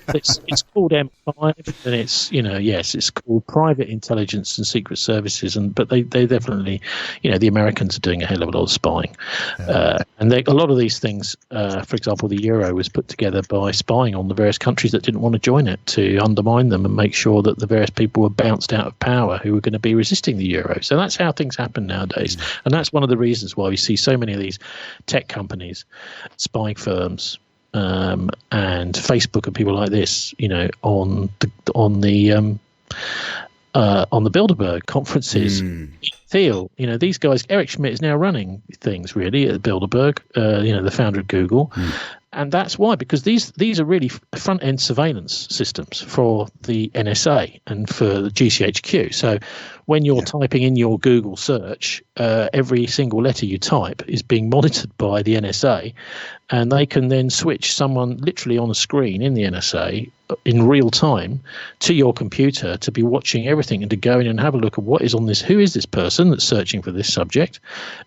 It's called M5, and it's called Private Intelligence and Secret Services, but they definitely, the Americans are doing a hell of a lot of spying, and a lot of these things. For example, the Euro was put together by spying on the various countries that didn't want to join it, to undermine them and make sure that the various people were bounced out of power who were going to be resisting the Euro. So that's how things happen nowadays, and that's one of the reasons why we see so many of these tech companies, spying firms, and Facebook and people like this, on the Bilderberg conferences. Thiel, these guys. Eric Schmidt is now running things really at Bilderberg, the founder of Google. And that's why, because these are really front-end surveillance systems for the NSA and for the GCHQ. So when you're typing in your Google search, every single letter you type is being monitored by the NSA, and they can then switch someone literally on a screen in the NSA in real time to your computer to be watching everything and to go in and have a look at what is on this, who is this person that's searching for this subject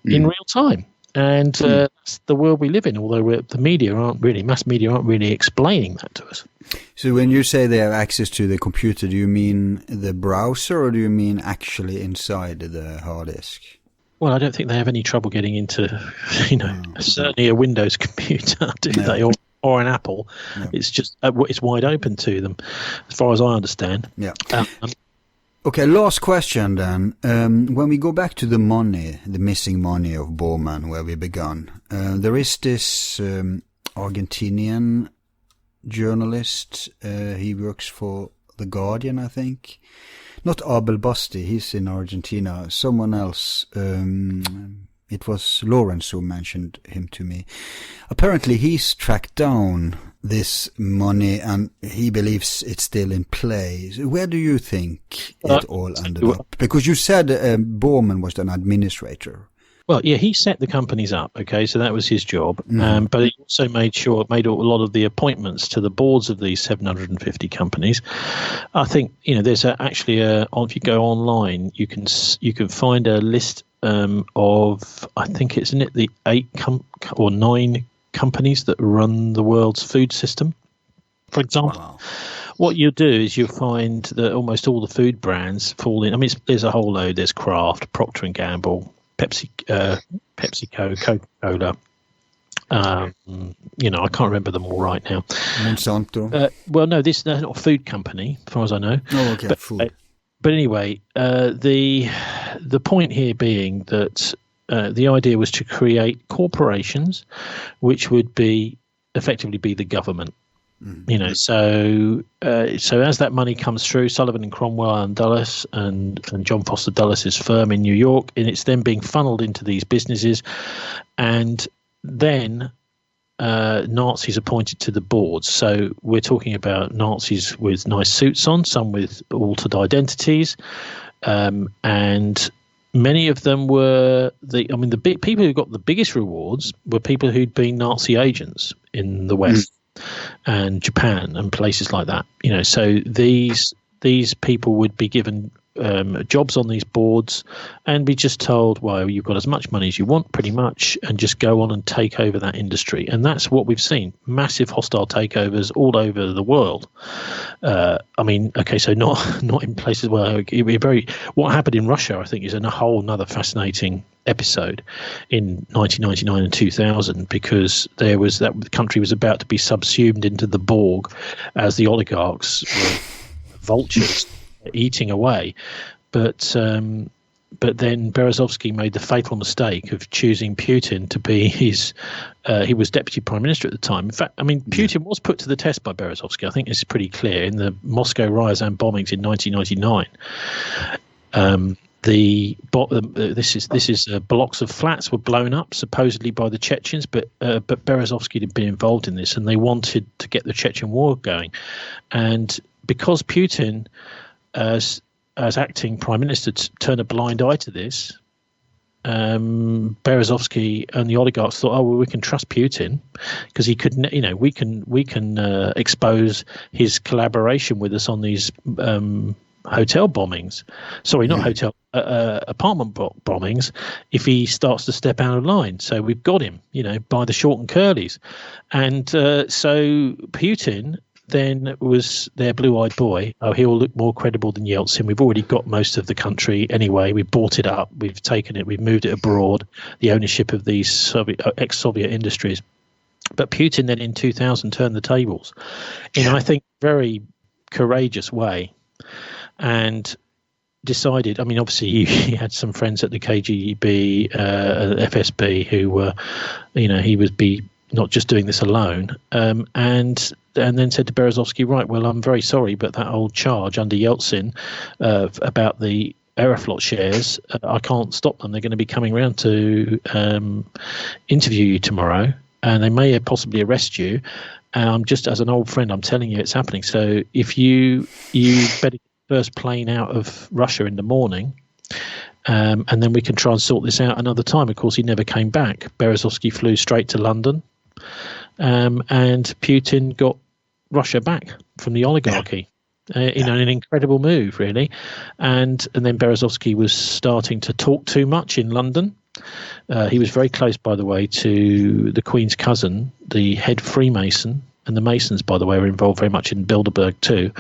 in real time. And that's the world we live in, although mass media aren't really explaining that to us. So when you say they have access to the computer, do you mean the browser or do you mean actually inside the hard disk? Well, I don't think they have any trouble getting into, certainly a Windows computer, do they? Or an Apple. No. It's just, it's wide open to them, as far as I understand. Yeah. Okay, last question then. When we go back to the missing money of Bormann, where we began, there is this Argentinian journalist. He works for The Guardian, I think. Not Abel Basti, he's in Argentina. Someone else. It was Lawrence who mentioned him to me. Apparently he's tracked down this money and he believes it's still in play. So where do you think it all ended up? Because you said Bormann was an administrator. Well, yeah, he set the companies up, okay, so that was his job. But he also made a lot of the appointments to the boards of these 750 companies. I think, there's if you go online, you can find a list of, I think it's the 8 or 9 companies that run the world's food system. For example, what you do is you'll find that almost all the food brands fall in. I mean, there's a whole load. There's Kraft, Procter & Gamble, PepsiCo, Coca-Cola. I can't remember them all right now. Monsanto. Well, no, this is not a food company, as far as I know. Oh, okay, food. But anyway, the point here being that the idea was to create corporations which would effectively be the government. So as that money comes through, Sullivan and Cromwell and Dulles and John Foster Dulles' firm in New York, and it's then being funneled into these businesses, and then Nazis appointed to the boards. So we're talking about Nazis with nice suits on, some with altered identities, and many of them were the big people who got the biggest rewards were people who'd been Nazi agents in the West and Japan and places like that. So these people would be given jobs on these boards and be just told, well, you've got as much money as you want pretty much, and just go on and take over that industry. And that's what we've seen, massive hostile takeovers all over the world. So not in places where it'd be very, what happened in Russia, I think, is a whole another fascinating episode in 1999 and 2000, because there was that the country was about to be subsumed into the Borg as the oligarchs were vultures eating away. But then Berezovsky made the fatal mistake of choosing Putin to be his. He was deputy prime minister at the time. In fact, Putin was put to the test by Berezovsky. I think it's pretty clear in the Moscow Ryazan bombings in 1999. Blocks of flats were blown up supposedly by the Chechens, but Berezovsky had been involved in this, and they wanted to get the Chechen war going. And because Putin, as acting prime minister, turned a blind eye to this, Berezovsky and the oligarchs thought, we can trust Putin because he could, we can expose his collaboration with us on these hotel bombings. Sorry, not hotel, apartment bombings, if he starts to step out of line. So we've got him, by the short and curlies. And so Putin then was their blue-eyed boy. He'll look more credible than Yeltsin. We've already got most of the country anyway. We've bought it up. We've taken it. We've moved it abroad, the ownership of these ex-Soviet industries. But Putin then in 2000 turned the tables in, I think, very courageous way, and decided, obviously he had some friends at the KGB, FSB, who were, he would be not just doing this alone, and then said to Berezovsky, right, well, I'm very sorry, but that old charge under Yeltsin about the Aeroflot shares, I can't stop them. They're going to be coming around to interview you tomorrow, and they may possibly arrest you. Just as an old friend, I'm telling you it's happening. So if you better get the first plane out of Russia in the morning, and then we can try and sort this out another time. Of course, he never came back. Berezovsky flew straight to London, and Putin got Russia back from the oligarchy. An incredible move, really. And then Berezovsky was starting to talk too much in London. He was very close, by the way, to the Queen's cousin, the head Freemason. And the Masons, by the way, were involved very much in Bilderberg too.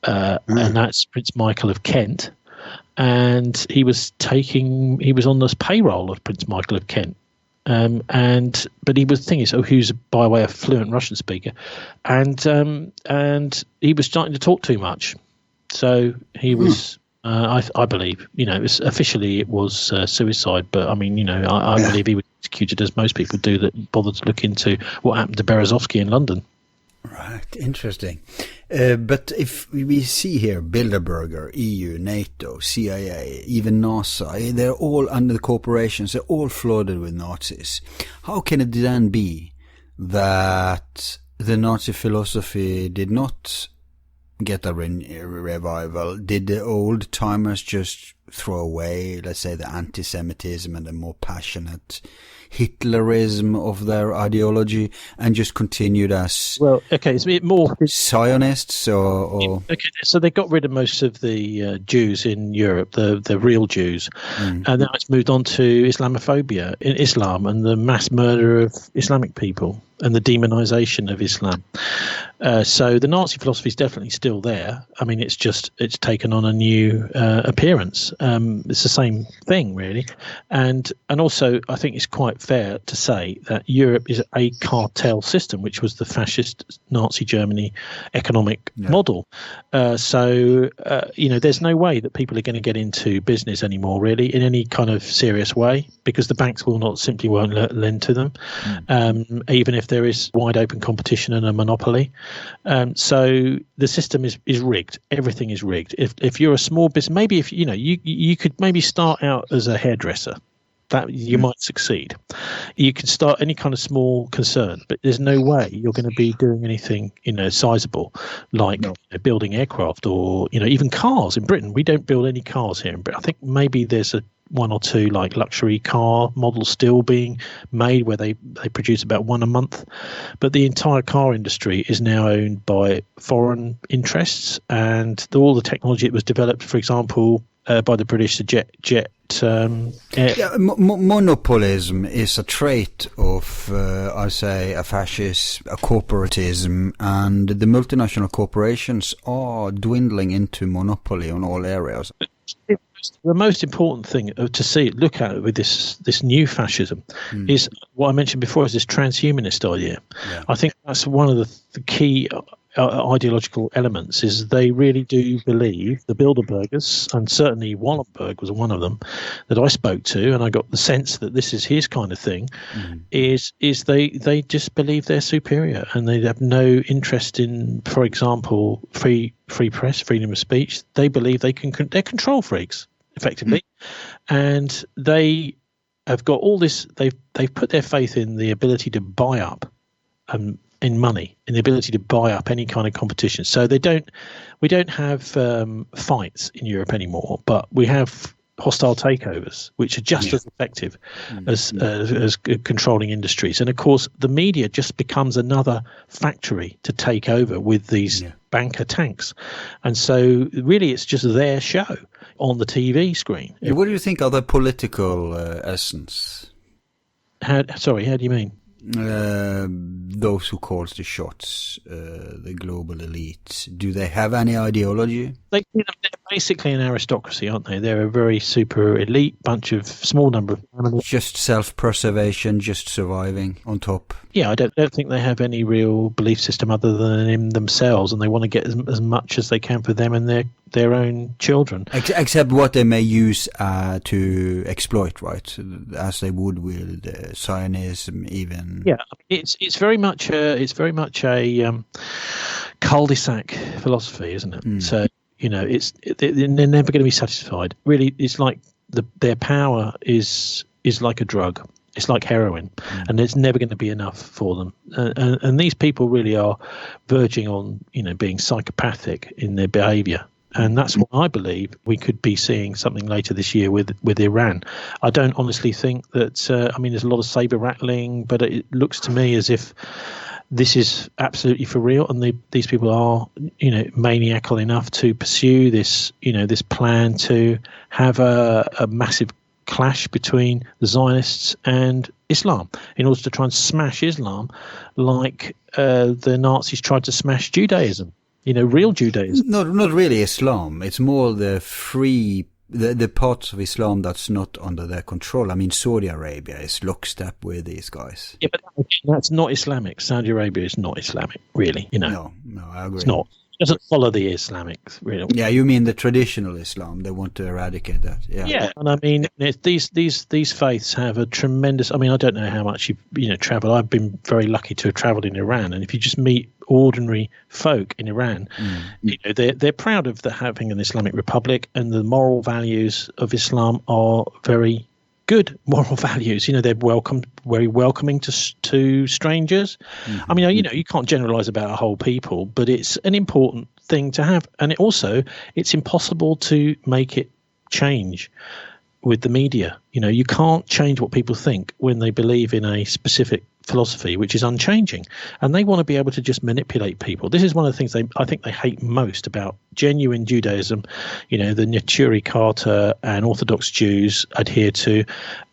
And that's Prince Michael of Kent. And he was on this payroll of Prince Michael of Kent. But he was thinking, who's by way of fluent Russian speaker, and he was starting to talk too much. So he was, I believe, officially it was suicide, but I believe he was executed, as most people do that bother to look into what happened to Berezovsky in London. Right, interesting. But if we see here Bilderberger, EU, NATO, CIA, even NASA, they're all under the corporations, they're all flooded with Nazis. How can it then be that the Nazi philosophy did not get a revival? Did the old timers just throw away, let's say, the anti-Semitism and the more passionate Hitlerism of their ideology and just continued as it's a bit more Zionists or so they got rid of most of the Jews in Europe, the real Jews, and now it's moved on to Islamophobia in Islam and the mass murder of Islamic people and the demonization of Islam. So the Nazi philosophy is definitely still there. It's taken on a new appearance. It's the same thing, really. And also, I think it's quite fair to say that Europe is a cartel system, which was the fascist Nazi Germany economic model. There's no way that people are going to get into business anymore, really, in any kind of serious way, because the banks won't lend to them, even if there is wide open competition and a monopoly. So the system is rigged. Everything is rigged. If you're a small business, maybe if you could maybe start out as a hairdresser, that you might succeed. You could start any kind of small concern, but there's no way you're going to be doing anything sizable like building aircraft or even cars. In Britain, we don't build any cars here in Britain. I think maybe there's one or two like luxury car models still being made where they produce about one a month, but the entire car industry is now owned by foreign interests, and all the technology that was developed, for example, by the British, the jet. Monopolism is a trait of, I say, a fascist, a corporatism, and the multinational corporations are dwindling into monopoly on all areas. The most important thing to look at with this new fascism is what I mentioned before, is this transhumanist idea. Yeah. I think that's one of the key ideological elements, is they really do believe, the Bilderbergers, and certainly Wallenberg was one of them that I spoke to, and I got the sense that this is his kind of thing, is they just believe they're superior, and they have no interest in, for example, free press, freedom of speech. They believe they're control freaks, effectively, and they have got all this. They've put their faith in the ability to buy up, in money, in the ability to buy up any kind of competition. So we don't have fights in Europe anymore, but we have hostile takeovers, which are just as effective as controlling industries. And of course, the media just becomes another factory to take over with these banker tanks. And so really it's just their show on the TV screen. What do you think are the political essence? How do you mean? Those who calls the shots, the global elite, do they have any ideology? They're basically an aristocracy, aren't they? They're a very super elite bunch of small number of animals. Just self-preservation, just surviving on top. Yeah, I don't think they have any real belief system other than in themselves, and they want to get as much as they can for them and their own children. Except what they may use to exploit, right? As they would with Zionism, even. Yeah, it's very much a cul-de-sac philosophy, isn't it? So they're never going to be satisfied. Really, it's like their power is like a drug. It's like heroin, and there's never going to be enough for them. And these people really are verging on, being psychopathic in their behaviour. And that's what I believe we could be seeing something later this year with Iran. I don't honestly think that, there's a lot of saber rattling, but it looks to me as if this is absolutely for real, and these people are, maniacal enough to pursue this, this plan to have a massive clash between the Zionists and Islam in order to try and smash Islam like the Nazis tried to smash Judaism. Real Judaism. Not really Islam. It's more the parts of Islam that's not under their control. I mean, Saudi Arabia is lockstep with these guys. Yeah, but that's not Islamic. Saudi Arabia is not Islamic, really. No, I agree. It's not. It doesn't follow the Islamic, really. Yeah, you mean the traditional Islam? They want to eradicate that. Yeah, and I mean these faiths have a tremendous. I mean, I don't know how much you've travelled. I've been very lucky to have travelled in Iran, and if you just meet ordinary folk in Iran, they're proud of having an Islamic republic, and the moral values of Islam are very good moral values. They're very welcoming to strangers. I mean, you can't generalize about a whole people, but it's an important thing to have. And it's impossible to make it change with the media. You can't change what people think when they believe in a specific philosophy, which is unchanging, and they want to be able to just manipulate people. This is one of the things I think they hate most about genuine Judaism, the Neturei Carter and Orthodox Jews adhere to,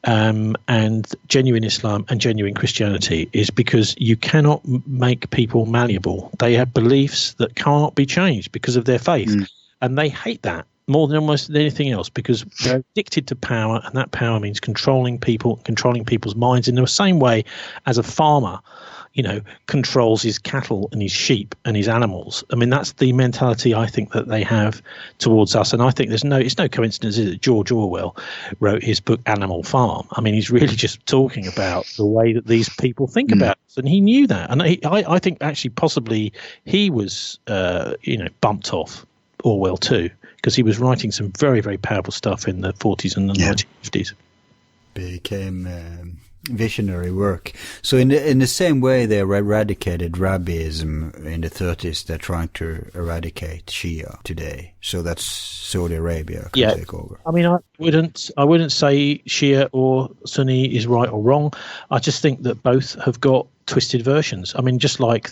and genuine Islam and genuine Christianity, is because you cannot make people malleable. They have beliefs that cannot be changed because of their faith, and they hate that more than almost anything else, because they're addicted to power, and that power means controlling people, controlling people's minds in the same way as a farmer, controls his cattle and his sheep and his animals. I mean, that's the mentality I think that they have towards us. And I think it's no coincidence that George Orwell wrote his book Animal Farm. I mean, he's really just talking about the way that these people think about us, and he knew that. And I think actually possibly he was, bumped off Orwell too, because he was writing some very, very powerful stuff in the 40s and the 1950s. Became visionary work. So in the same way they eradicated Rabbiism in the 30s, they're trying to eradicate Shia today. So that's Saudi Arabia can take over. I mean, I wouldn't say Shia or Sunni is right or wrong. I just think that both have got twisted versions. I mean, just like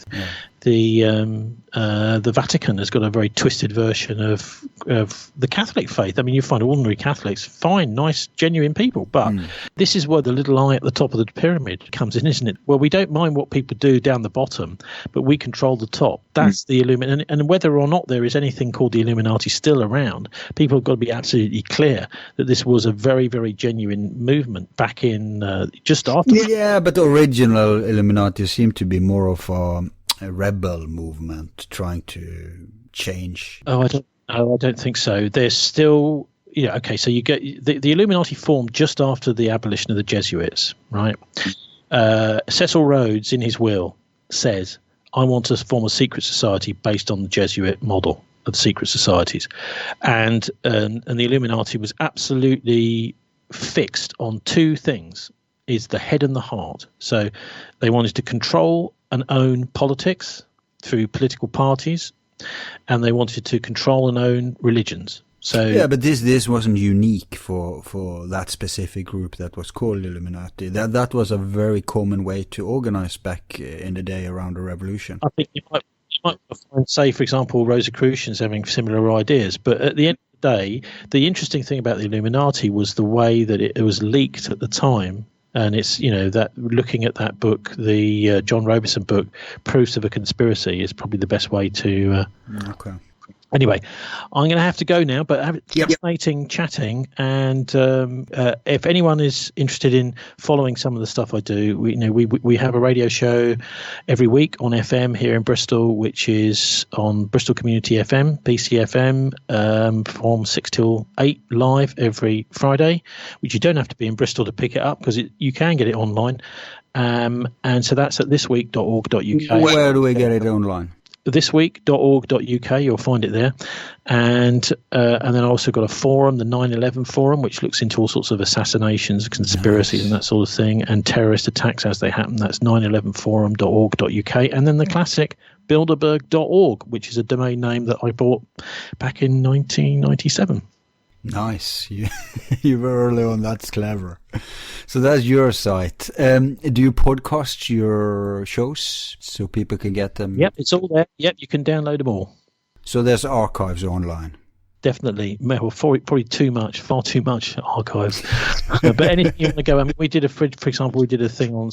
the Vatican has got a very twisted version of the Catholic faith. I mean, you find ordinary Catholics, fine, nice, genuine people, but this is where the little eye at the top of the pyramid comes in, isn't it? Well, we don't mind what people do down the bottom, but we control the top. That's the Illuminati. And whether or not there is anything called the Illuminati still around, people have got to be absolutely clear that this was a very, very genuine movement back in just after. Yeah, but the original Illuminati seemed to be more of a rebel movement trying to change. I don't think so. There's still, okay, so you get the Illuminati formed just after the abolition of the Jesuits, right? Cecil Rhodes, in his will, says, I want to form a secret society based on the Jesuit model of secret societies. And the Illuminati was absolutely fixed on two things, is the head and the heart. So they wanted to control and own politics through political parties, and they wanted to control and own religions. So yeah, but this wasn't unique for that specific group that was called Illuminati. That was a very common way to organize back in the day around the revolution. I think you might find, say, for example, Rosicrucians having similar ideas, but at the end of the day, the interesting thing about the Illuminati was the way that it was leaked at the time. And it's, that looking at that book, the John Robeson book, Proofs of a Conspiracy, is probably the best way to. Okay. Anyway, I'm going to have to go now, but fascinating chatting. And if anyone is interested in following some of the stuff I do, we have a radio show every week on FM here in Bristol, which is on Bristol Community FM, BCFM, from 6 till 8 live every Friday, which you don't have to be in Bristol to pick it up because you can get it online. And so that's at thisweek.org.uk. Where do we get it online? thisweek.org.uk, you'll find it there. And then I also got a forum, the 9/11 forum, which looks into all sorts of assassinations, conspiracies, and that sort of thing, and terrorist attacks as they happen. That's 911forum.org.uk. And then the classic Bilderberg.org, which is a domain name that I bought back in 1997. Nice. You were early on. That's clever. So that's your site. Do you podcast your shows so people can get them? Yep, it's all there. Yep, you can download them all. So there's archives online. Definitely. Well, probably far too much archives. But anything you want to go, I mean, we did for example, we did a thing on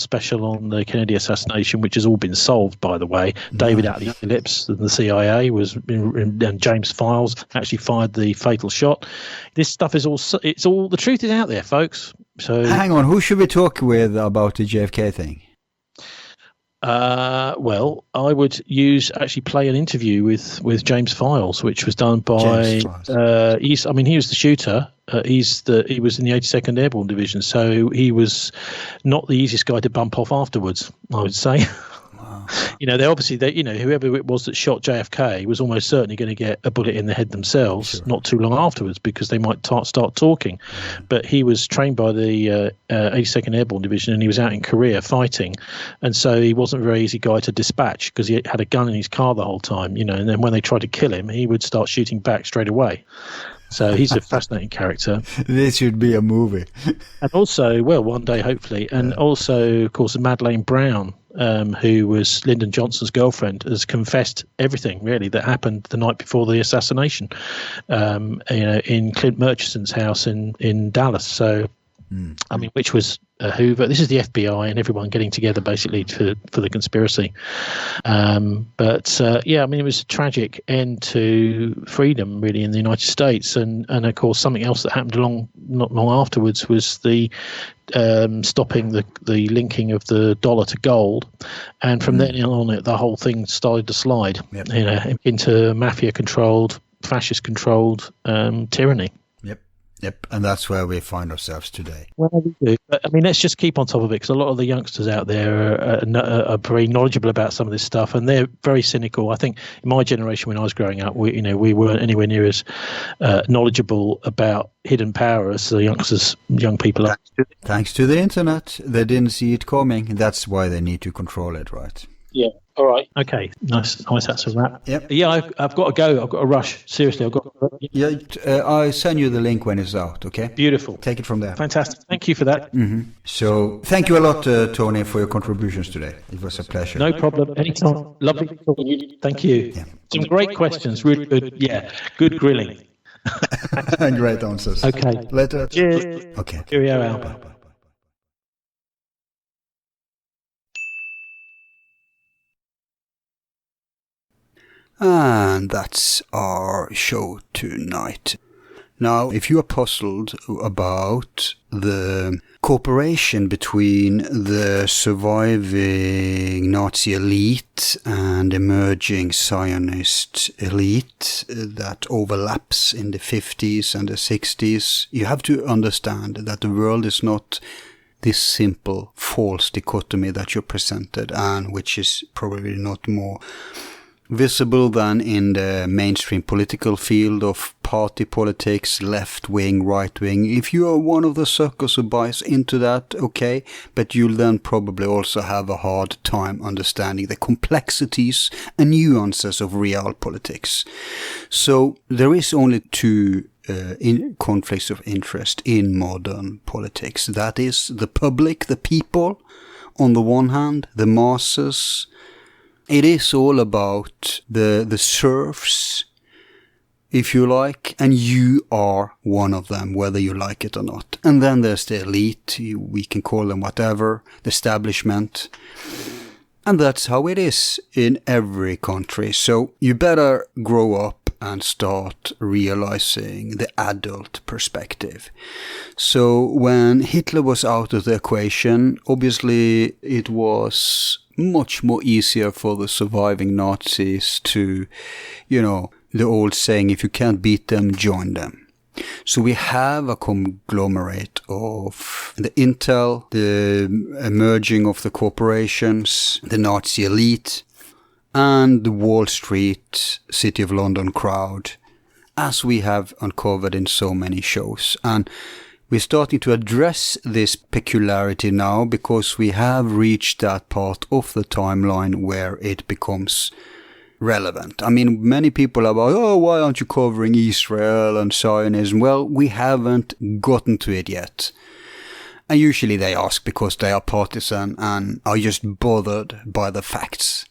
the Kennedy assassination, which has all been solved, by the way. Nice. David Atlee Phillips and the CIA and James Files actually fired the fatal shot. This stuff is all the truth is out there, folks. So hang on, who should we talk with about the JFK thing? Well, I would play an interview with James Files, which was done by he was the shooter. He was in the 82nd Airborne Division, so he was not the easiest guy to bump off afterwards, I would say. Wow. Whoever it was that shot JFK was almost certainly going to get a bullet in the head themselves not too long afterwards, because they might start talking. But he was trained by the 82nd Airborne Division, and he was out in Korea fighting, and so he wasn't a very easy guy to dispatch because he had a gun in his car the whole time, and then when they tried to kill him, he would start shooting back straight away. So he's a fascinating character. This should be a movie. And also, well, one day hopefully, and also, of course, Madeleine Brown, who was Lyndon Johnson's girlfriend, has confessed everything really that happened the night before the assassination, in Clint Murchison's house in Dallas. So, I mean, which was Hoover. This is the FBI and everyone getting together basically for the conspiracy. I mean, it was a tragic end to freedom really in the United States, and of course something else that happened not long afterwards was the stopping the linking of the dollar to gold, and from then on the whole thing started to slide into mafia-controlled, fascist-controlled tyranny. Yep, and that's where we find ourselves today. Well, we do. But, I mean, let's just keep on top of it, because a lot of the youngsters out there are very knowledgeable about some of this stuff, and they're very cynical. I think in my generation, when I was growing up, we weren't anywhere near as knowledgeable about hidden power as the young people are. Thanks to the internet, they didn't see it coming. That's why they need to control it, right? Yeah. All right. Okay. Nice. That's a wrap. Yep. Yeah, I've got to go. I've got to rush. Seriously, I've got. Yeah, I'll send you the link when it's out. Okay. Beautiful. Take it from there. Fantastic. Thank you for that. So, thank you a lot, Tony, for your contributions today. It was a pleasure. No problem. Anytime. Lovely. Thank you. Yeah. Some great questions. Really good. Yeah. Good grilling. Great answers. Okay. Later. Cheers. Okay. Cheerio, Albert. And that's our show tonight. Now, if you are puzzled about the cooperation between the surviving Nazi elite and emerging Zionist elite that overlaps in the 50s and the 60s, you have to understand that the world is not this simple false dichotomy that you're presented, and which is probably not more visible than in the mainstream political field of party politics, left-wing, right-wing. If you are one of the suckers who buys into that, okay, but you'll then probably also have a hard time understanding the complexities and nuances of real politics. So there is only two conflicts of interest in modern politics. That is the public, the people, on the one hand, the masses. It is all about the serfs, if you like, and you are one of them, whether you like it or not. And then there's the elite, we can call them whatever, the establishment. And that's how it is in every country. So you better grow up and start realizing the adult perspective. So when Hitler was out of the equation, obviously it was much more easier for the surviving Nazis to, the old saying, if you can't beat them, join them. So we have a conglomerate of the intel, the emerging of the corporations, the Nazi elite, and the Wall Street, City of London crowd, as we have uncovered in so many shows. And we're starting to address this peculiarity now because we have reached that part of the timeline where it becomes relevant. I mean, many people are about, why aren't you covering Israel and Zionism? Well, we haven't gotten to it yet. And usually they ask because they are partisan and are just bothered by the facts.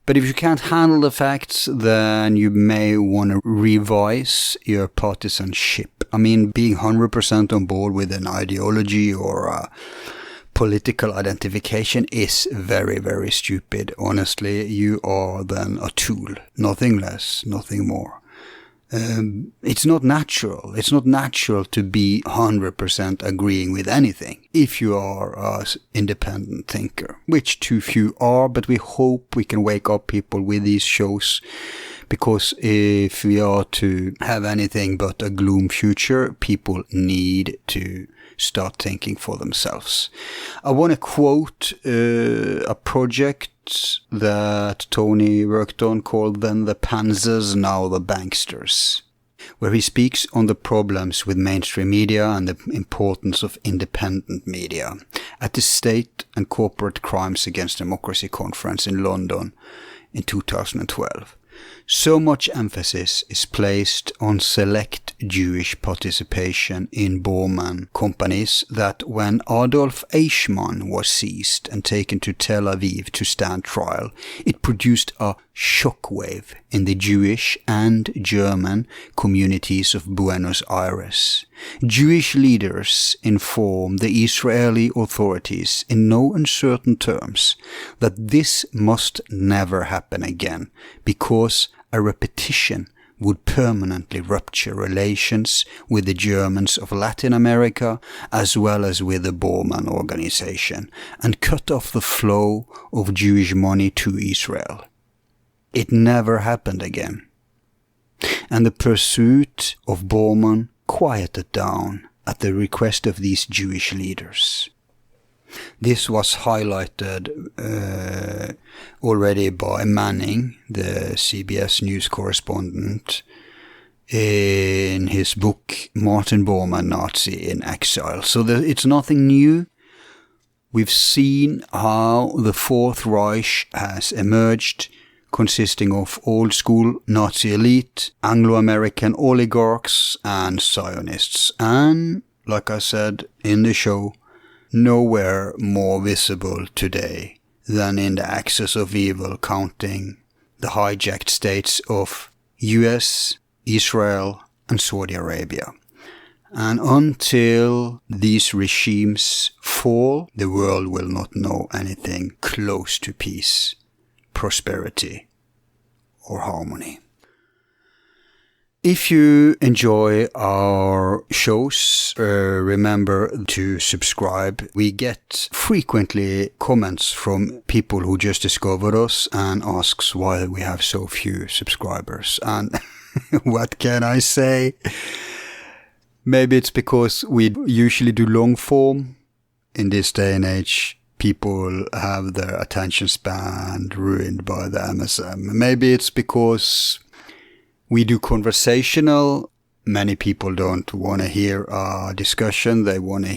But if you can't handle the facts, then you may want to revise your partisanship. I mean, being 100% on board with an ideology or a political identification is very, very stupid. Honestly, you are then a tool. Nothing less, nothing more. It's not natural. It's not natural to be 100% agreeing with anything if you are an independent thinker, which too few are, but we hope we can wake up people with these shows, because if we are to have anything but a gloom future, people need to start thinking for themselves. I want to quote a project that Tony worked on called Then the Panzers, Now the Banksters, where he speaks on the problems with mainstream media and the importance of independent media at the State and Corporate Crimes Against Democracy conference in London in 2012. So much emphasis is placed on select Jewish participation in Bormann companies that when Adolf Eichmann was seized and taken to Tel Aviv to stand trial, it produced a shockwave in the Jewish and German communities of Buenos Aires. Jewish leaders informed the Israeli authorities in no uncertain terms that this must never happen again, because a repetition would permanently rupture relations with the Germans of Latin America as well as with the Bormann organization and cut off the flow of Jewish money to Israel. It never happened again. And the pursuit of Bormann quieted down at the request of these Jewish leaders. This was highlighted already by Manning, the CBS News correspondent, in his book Martin Bormann, Nazi in Exile. So it's nothing new. we've seen how the Fourth Reich has emerged, consisting of old-school Nazi elite, Anglo-American oligarchs, and zionists. And, like I said in the show, nowhere more visible today than in the axis of evil counting the hijacked states of US, Israel, and Saudi Arabia. And until these regimes fall, the world will not know anything close to peace, prosperity, or harmony. If you enjoy our shows, remember to subscribe. We get frequently comments from people who just discovered us and asks why we have so few subscribers. And what can I say? Maybe it's because we usually do long form. In this day and age, people have their attention span ruined by the MSM. Maybe it's because we do conversational. Many people don't want to hear a discussion. They want to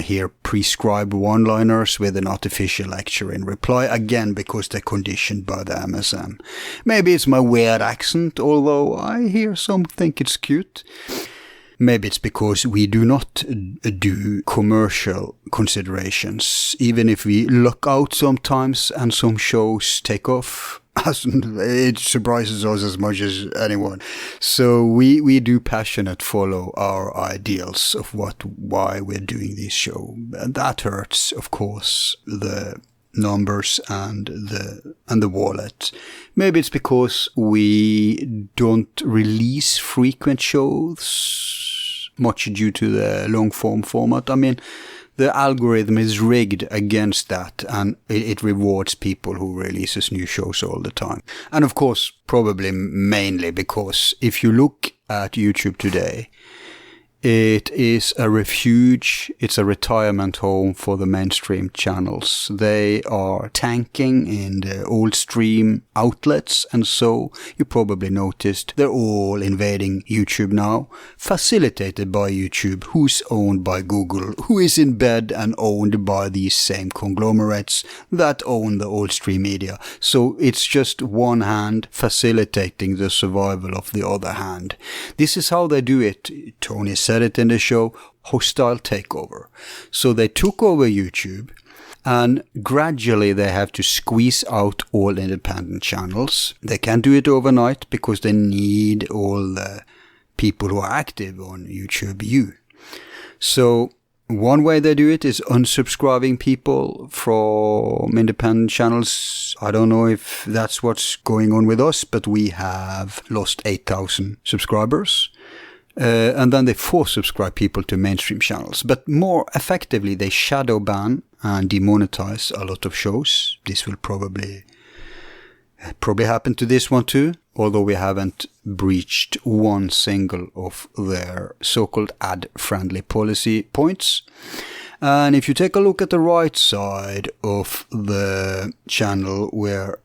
hear prescribed one-liners with an artificial lecture in reply, again because they're conditioned by the MSM. Maybe it's my weird accent, although I hear some think it's cute. Maybe it's because we do not do commercial considerations, even if we luck out sometimes and some shows take off. It surprises us as much as anyone. So we do passionate follow our ideals of why we're doing this show. And that hurts, of course, the numbers and the wallet. Maybe it's because we don't release frequent shows, much due to the long form format. I mean, the algorithm is rigged against that, and it rewards people who releases new shows all the time. And of course, probably mainly because if you look at YouTube today, it is a refuge, it's a retirement home for the mainstream channels. They are tanking in the old stream outlets, and so you probably noticed they're all invading YouTube now, facilitated by YouTube, who's owned by Google, who is in bed and owned by these same conglomerates that own the old stream media. So it's just one hand facilitating the survival of the other hand. This is how they do it. Tony said it in the show, hostile takeover. So they took over YouTube, and gradually they have to squeeze out all independent channels. They can't do it overnight because they need all the people who are active on YouTube view. So one way they do it is unsubscribing people from independent channels. I don't know if that's what's going on with us, but we have lost 8,000 subscribers. And then they force subscribe people to mainstream channels. But more effectively, they shadow ban and demonetize a lot of shows. This will probably happen to this one too, although we haven't breached one single of their so-called ad-friendly policy points. And if you take a look at the right side of the channel where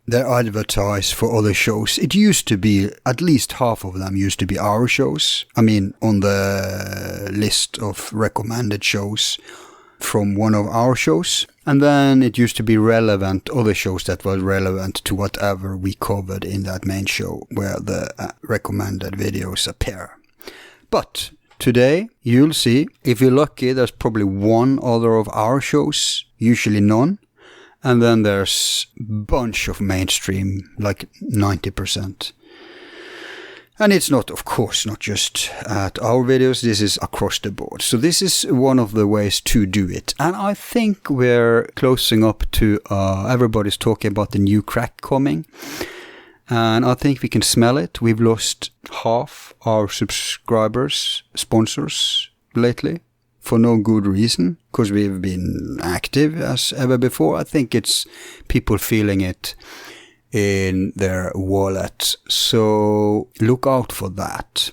they advertise for other shows, it used to be, at least half of them used to be our shows. I mean, on the list of recommended shows from one of our shows. And then it used to be relevant, other shows that were relevant to whatever we covered in that main show where the recommended videos appear. But today, you'll see, if you're lucky, there's probably one other of our shows, usually none. And then there's a bunch of mainstream, like 90%. And it's not, of course, not just at our videos, this is across the board. So this is one of the ways to do it. And I think we're closing up to, everybody's talking about the new crack coming. And I think we can smell it. We've lost half our subscribers, sponsors lately. For no good reason, because we've been active as ever before. I think it's people feeling it in their wallet. So look out for that.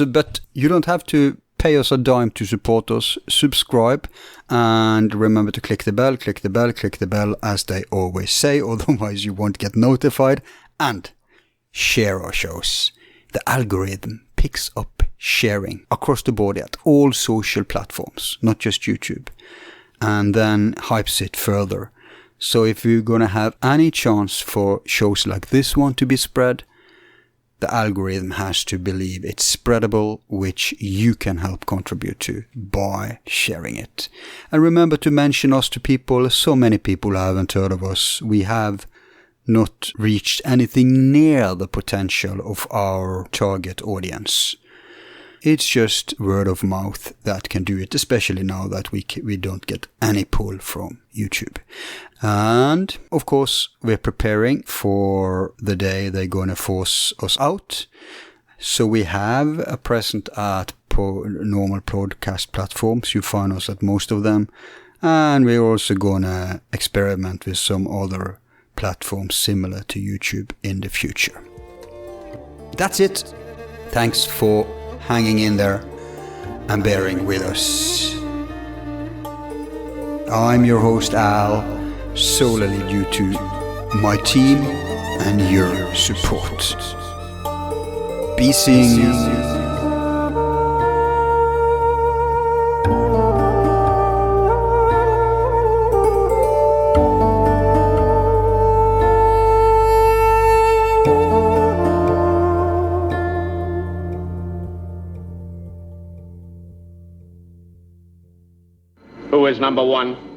But you don't have to pay us a dime to support us. Subscribe and remember to click the bell, as they always say. Otherwise you won't get notified. And share our shows. The algorithm picks up sharing across the board at all social platforms, not just YouTube. and then hypes it further. So if you're going to have any chance for shows like this one to be spread, the algorithm has to believe it's spreadable, which you can help contribute to by sharing it. And remember to mention us to people. So many people haven't heard of us. We have not reached anything near the potential of our target audience. It's just word of mouth that can do it, especially now that we don't get any pull from YouTube. And, of course, we're preparing for the day they're going to force us out. So we have a present at normal broadcast platforms. You find us at most of them. And we're also going to experiment with some other platforms similar to YouTube in the future. That's it. Thanks for hanging in there and bearing with us. I'm your host Al, solely due to my team and your support. Be seeing you. Who is number one?